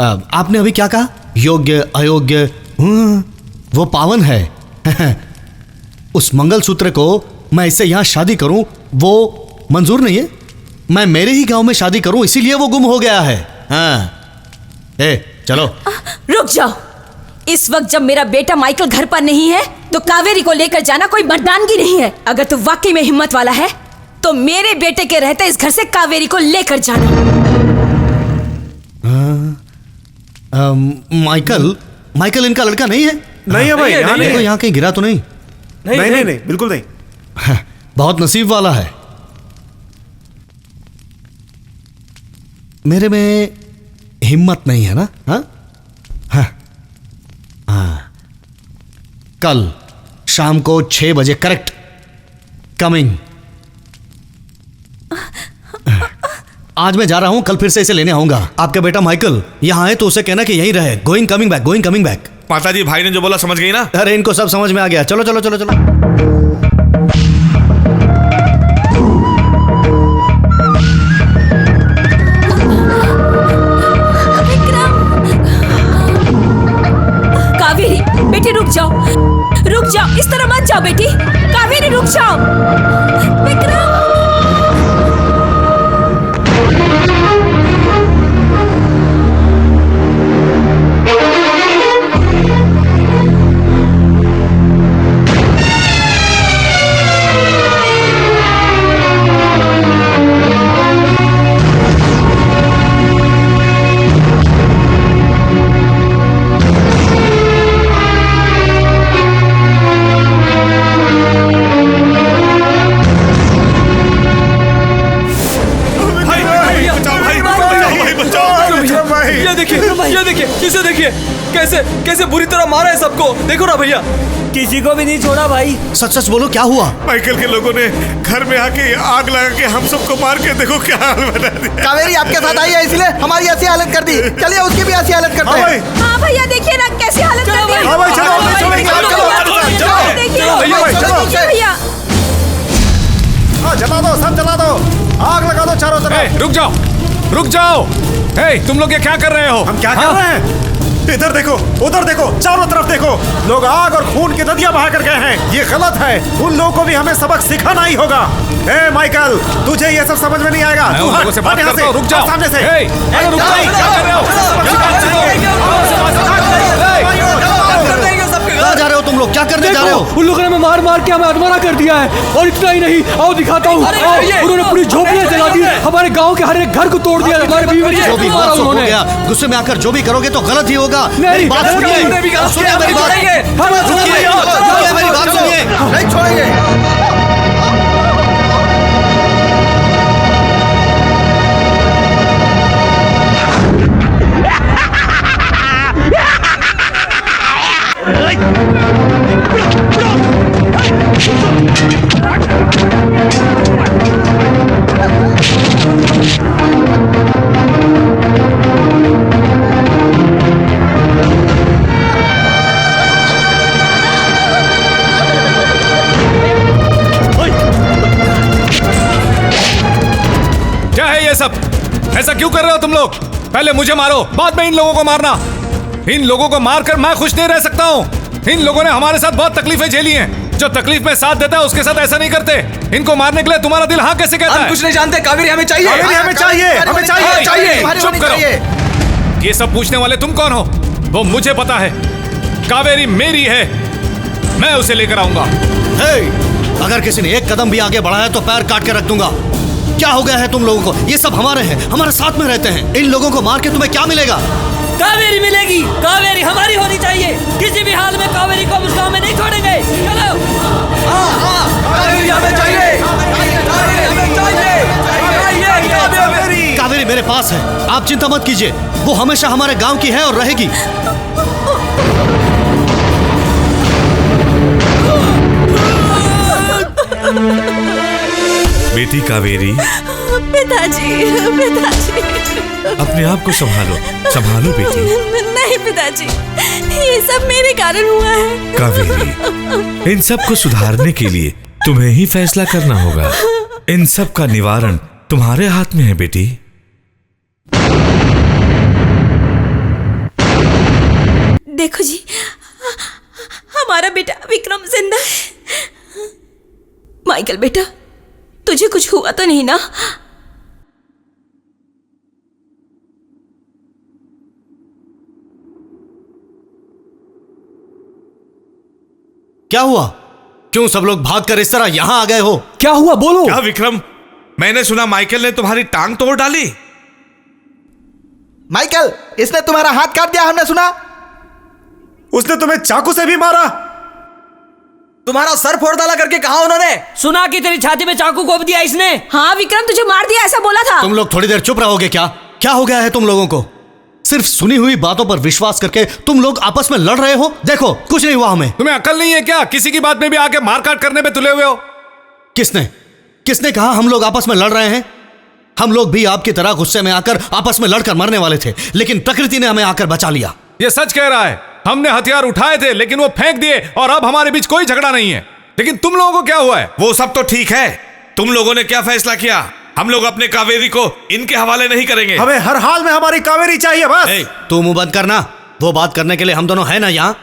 आपने अभी क्या कहा? योग्य अयोग्य वो पावन है। उस मंगलसूत्र को मैं इससे यहां शादी करूं वो मंजूर नहीं है। मैं मेरे ही गांव में शादी करूं इसीलिए वो गुम हो गया है। चलो रुक जाओ। इस वक्त जब मेरा बेटा माइकल घर पर नहीं है तो कावेरी को लेकर जाना कोई मर्दानगी नहीं है। अगर तू वाकई में हिम्मत वाला है तो मेरे बेटे के रहते इस घर से कावेरी को लेकर जाना। माइकल इनका लड़का नहीं है? नहीं है भाई, यहाँ नहीं है। यहाँ कहीं गिरा तो नहीं? नहीं, बिल्कुल नहीं। बहुत नसीब वाला है। मेरे में हिम्मत नहीं है ना? हाँ। कल शाम को 6 बजे करेक्ट कमिंग। आज मैं जा रहा हूं, कल फिर से इसे लेने आऊंगा। आपका बेटा माइकल यहाँ है तो उसे कहना कि यहीं रहे। Going coming back. माताजी भाई ने जो बोला समझ गई ना? अरे इनको सब समझ में आ गया। चलो। कावेरी बेटी रुक जाओ। इस तरह मत जाओ बेटी। कावेरी रुक जाओ। विक्रम ये देखिए इसे देखिए कैसे बुरी तरह मारा है सबको। देखो ना भैया, किसी को भी नहीं छोड़ा भाई। सच बोलो क्या हुआ? माइकल के लोगों ने घर में आके आग लगा के हम सबको मार के देखो क्या हाल बना दिया। कावेरी आपके साथ आई है इसलिए हमारी ऐसी हालत कर दी। चलिए उसकी भी ऐसी हालत करते हैं। हाँ भैया देखिए ना कैसी हालत कर दी। भैया जला दो, सब जला दो, आग लगा दो चारों तरफ। रुक जाओ। तुम लोग ये क्या कर रहे हो? हम क्या कर रहे हैं? इधर देखो, उधर देखो, चारों तरफ देखो। लोग आग और खून की नदियां बहा कर गए हैं। ये गलत है। उन लोगों को भी हमें सबक सिखाना ही होगा। माइकल, तुझे ये सब समझ में नहीं आएगा। मैं उन लोगों से बात करता हूं। रुक जाओ सामने से। रुक जाओ। क्या कर रहे हो? कहाँ जा रहे हो तुम लोग? क्या करने जा रहे हो? उन लोगों ने मार के हमें अधमरा कर दिया है। और इतना ही नहीं, आओ दिखाता हूँ। उन्होंने पूरी झोपड़ियां जला दी, हमारे गांव के हर एक घर को तोड़ दिया। हमारे बीवी बच्चे जो भी बात हो गया, गुस्से में आकर जो भी करोगे तो गलत ही होगा। मेरी बात सुनिए। नहीं छोड़ेंगे। ऐसा क्यों कर रहे हो तुम लोग? पहले मुझे मारो, बाद में इन लोगों को मारना। इन लोगों को मारकर मैं खुश नहीं रह सकता हूँ। इन लोगों ने हमारे साथ बहुत तकलीफें झेली हैं। जो तकलीफ में साथ देता है उसके साथ ऐसा नहीं करते। इनको मारने के लिए तुम्हारा दिल हाँ कैसे कहता है? हम कुछ नहीं जानते। कावेरी हमें चाहिए। कावेरी हमें चाहिए, हमें चाहिए। चुप करो। ये सब पूछने वाले तुम कौन हो? वो मुझे पता है। कावेरी मेरी है, मैं उसे लेकर आऊंगा। अगर किसी ने एक कदम भी आगे बढ़ाया तो पैर काट के रख दूंगा। क्या हो गया है तुम लोगों को? ये सब हमारे हैं, हमारे साथ में रहते हैं। इन लोगों को मार के तुम्हें क्या मिलेगा? कावेरी मिलेगी। कावेरी हमारी होनी चाहिए। किसी भी हाल में कावेरी को उस गांव में नहीं छोड़ेंगे। चलो। कावेरी हमें चाहिए। कावेरी मेरे पास है, आप चिंता मत कीजिए। वो हमेशा हमारे गांव की है और रहेगी। बेटी कावेरी, पिताजी, पिताजी, अपने आप को संभालो, संभालो बेटी। नहीं पिताजी, ये सब मेरे कारण हुआ है। कावेरी, इन सब को सुधारने के लिए तुम्हें ही फैसला करना होगा। इन सब का निवारण तुम्हारे हाथ में है बेटी। देखो जी, हमारा बेटा विक्रम जिंदा है। माइकल बेटा, तुझे कुछ हुआ तो नहीं ना? क्या हुआ? क्यों सब लोग भागकर इस तरह यहाँ आ गए हो? क्या हुआ बोलो। क्या विक्रम? मैंने सुना माइकल ने तुम्हारी टांग तोड़ डाली। माइकल, इसने तुम्हारा हाथ काट दिया, हमने सुना। उसने तुम्हें चाकू से भी मारा। तुम्हारा सर फोड़ डाला करके कहा उन्होंने। सुना कि तेरी छाती में चाकू घोंप दिया इसने। हाँ विक्रम, तुझे मार दिया ऐसा बोला था। तुम लोग थोड़ी देर चुप रहोगे क्या? क्या हो गया है तुम लोगों को? सिर्फ सुनी हुई बातों पर विश्वास करके तुम लोग आपस में लड़ रहे हो। देखो, कुछ नहीं हुआ हमें। तुम्हें अकल नहीं है क्या? किसी की बात में भी आके मारकाट करने पे तुले हुए हो। किसने कहा हम लोग आपस में लड़ रहे हैं? हम लोग भी आपकी तरह गुस्से में आकर आपस में लड़कर मरने वाले थे, लेकिन प्रकृति ने हमें आकर बचा लिया। ये सच कह रहा है। हमने हथियार उठाए थे लेकिन वो फेंक दिए और अब हमारे बीच कोई झगड़ा नहीं है। लेकिन तुम लोगों को क्या हुआ है? वो सब तो ठीक है, तुम लोगों ने क्या फैसला किया? हम लोग अपने कावेरी को इनके हवाले नहीं करेंगे। हमें हर हाल में हमारी कावेरी चाहिए बस। तू मुंह बंद करना। वो बात करने के लिए हम दोनों हैं ना यहाँ।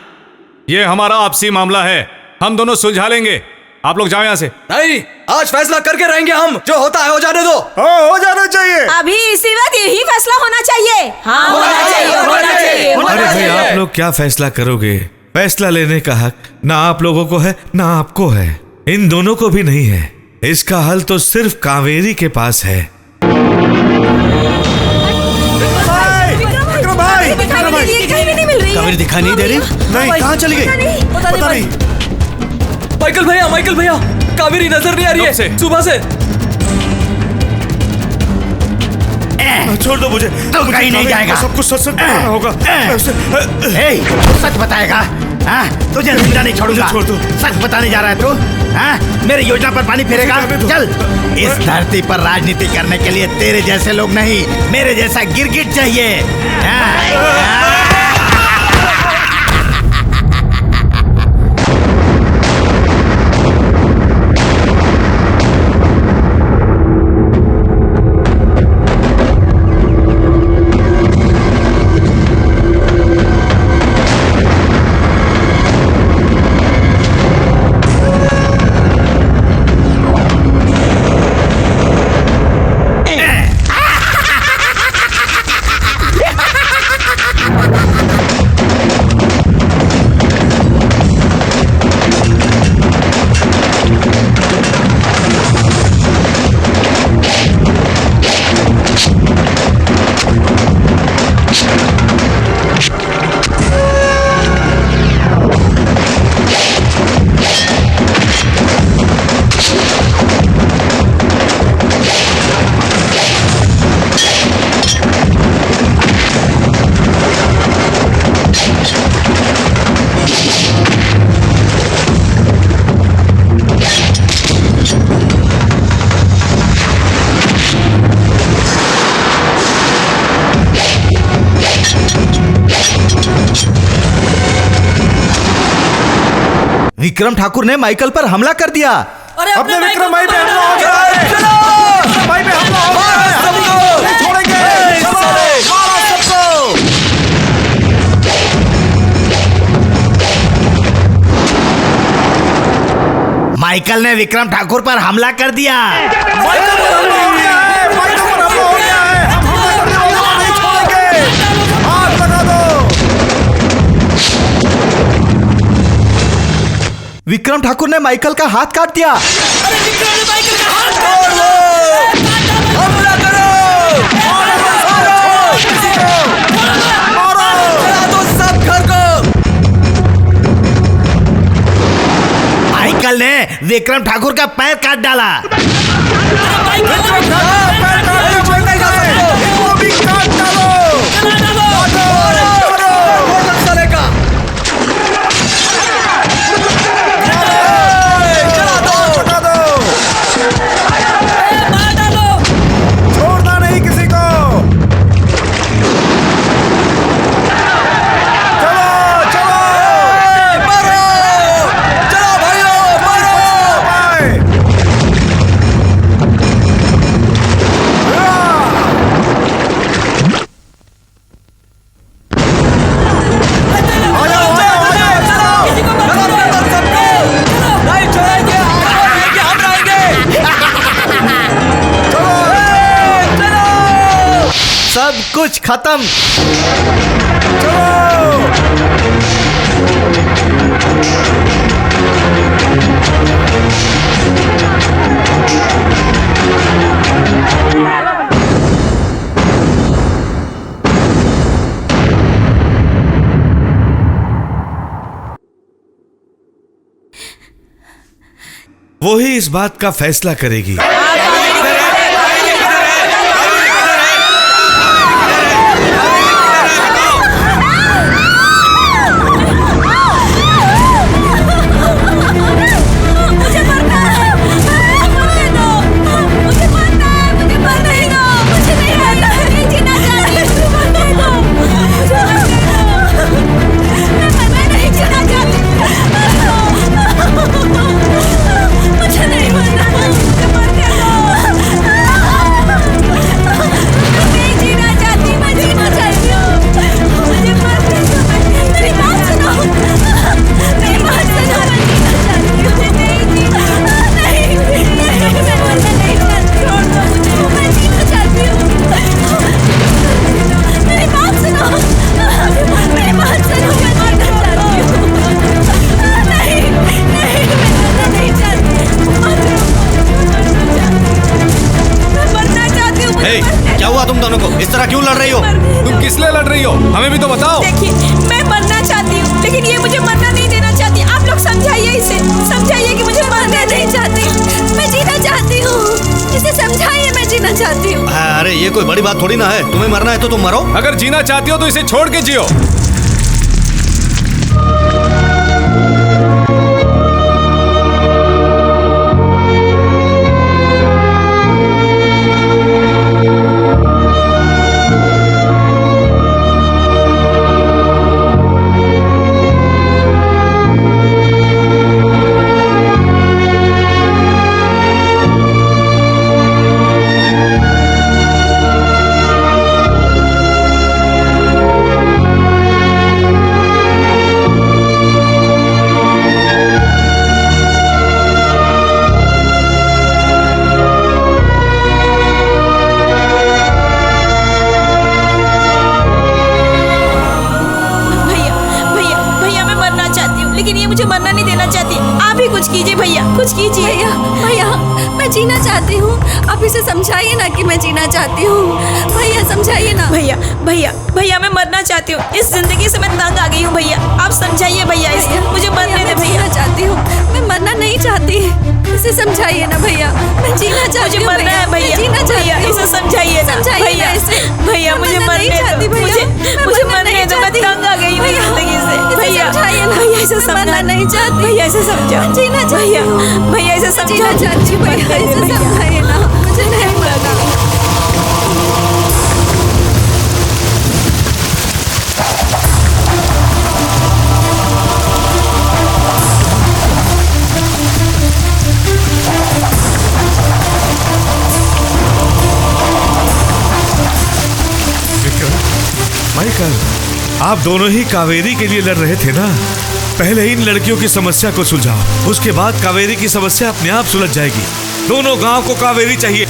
ये हमारा आपसी मामला है, हम दोनों सुलझा लेंगे। आप लोग जाओ यहाँ से। नहीं, आज फैसला करके रहेंगे हम। जो होता है हो जाने दो। हो जाना चाहिए। अभी इसी वक्त यही फैसला होना चाहिए। हाँ, होना चाहिए, होना चाहिए। अरे भाई, आप लोग क्या फैसला करोगे? फैसला लेने का हक ना आप लोगों को है ना आपको है। इन दोनों को भी नहीं है। इसका हल तो सिर्फ कावेरी के पास है। कावेरी दिखाई नहीं दे रही। नहीं, कहाँ चली गई? पता नहीं। माइकल भैया, कावेरी नजर नहीं आ रही है सुबह से। छोड़ दो मुझे। तो कहीं नहीं जाएगा। सब कुछ सच बताना होगा। सच बताएगा? तुझे जिंदा नहीं छोड़ूंगा। छोड़ दो। सच बताने जा रहा है तू? मेरी योजना पर पानी फेरेगा? चल। इस धरती पर राजनीति करने के लिए तेरे जैसे लोग नहीं, मेरे जैसा गिरगिट चाहिए। विक्रम ठाकुर ने माइकल पर हमला कर दिया। अरे अपने विक्रम भाई पे हमला हो गया है। चलो भाई पे हमला हो गया है। नहीं छोड़ेंगे। माइकल ने विक्रम ठाकुर पर हमला कर दिया। विक्रम ठाकुर ने माइकल का हाथ काट दिया। माइकल ने विक्रम ठाकुर का पैर काट डाला। सब कुछ खत्म। वो ही इस बात का फैसला करेगी। तुम दोनों को इस तरह क्यों लड़ रही हो? तुम किस लिए लड़ रही हो? हमें भी तो बताओ। देखिए, मैं मरना चाहती हूँ, लेकिन ये मुझे मरना नहीं देना चाहती। आप लोग समझाइए इसे, समझाइए कि मुझे मरना नहीं चाहती, मैं जीना चाहती हूँ। इसे समझाइए, मैं जीना चाहती हूँ। अरे ये कोई बड़ी बात थोड़ी ना है। तुम्हें मरना है तो तुम मरो। अगर जीना चाहती हो तो इसे छोड़ के जियो। जीना चाहती हूँ, आप इसे समझाइए ना कि मैं जीना चाहती हूँ। भैया समझाइए ना। भैया भैया भैया मैं मरना चाहती हूँ। इस जिंदगी से मैं तंग आ गई हूँ भैया, आप समझाइए भैया इसे। मुझे मरने दे भैया। चाहती हूँ, मैं मरना नहीं चाहती, इसे समझाइए ना भैया। मैं जीना चाहती हूँ, मरना है भैया। जीना चाहिए, इसे समझाइए ना भैया। भैया मुझे मरने दो, मुझे मरने दो, मैं तंग आ गई हूँ जिंदगी से। भैया भैया इसे समझना नहीं चाहती, भैया इसे समझाओ। जीना भैया भैया इसे समझाना चाहती हूँ, भैया इसे समझाइए ना, मुझे नहीं मरना। माइकल, आप दोनों ही कावेरी के लिए लड़ रहे थे ना? पहले इन लड़कियों की समस्या को सुलझाओ, उसके बाद कावेरी की समस्या अपने आप सुलझ जाएगी। दोनों गांव को कावेरी चाहिए,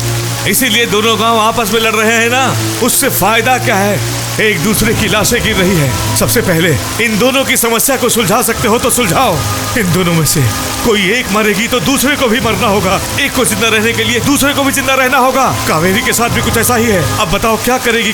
इसीलिए दोनों गांव आपस में लड़ रहे हैं ना। उससे फायदा क्या है? एक दूसरे की लाशें गिर रही है। सबसे पहले इन दोनों की समस्या को सुलझा सकते हो तो सुलझाओ। इन दोनों में से कोई एक मरेगी तो दूसरे को भी मरना होगा। एक को जिंदा रहने के लिए दूसरे को भी जिंदा रहना होगा। कावेरी के साथ भी कुछ ऐसा ही है। अब बताओ क्या करेगी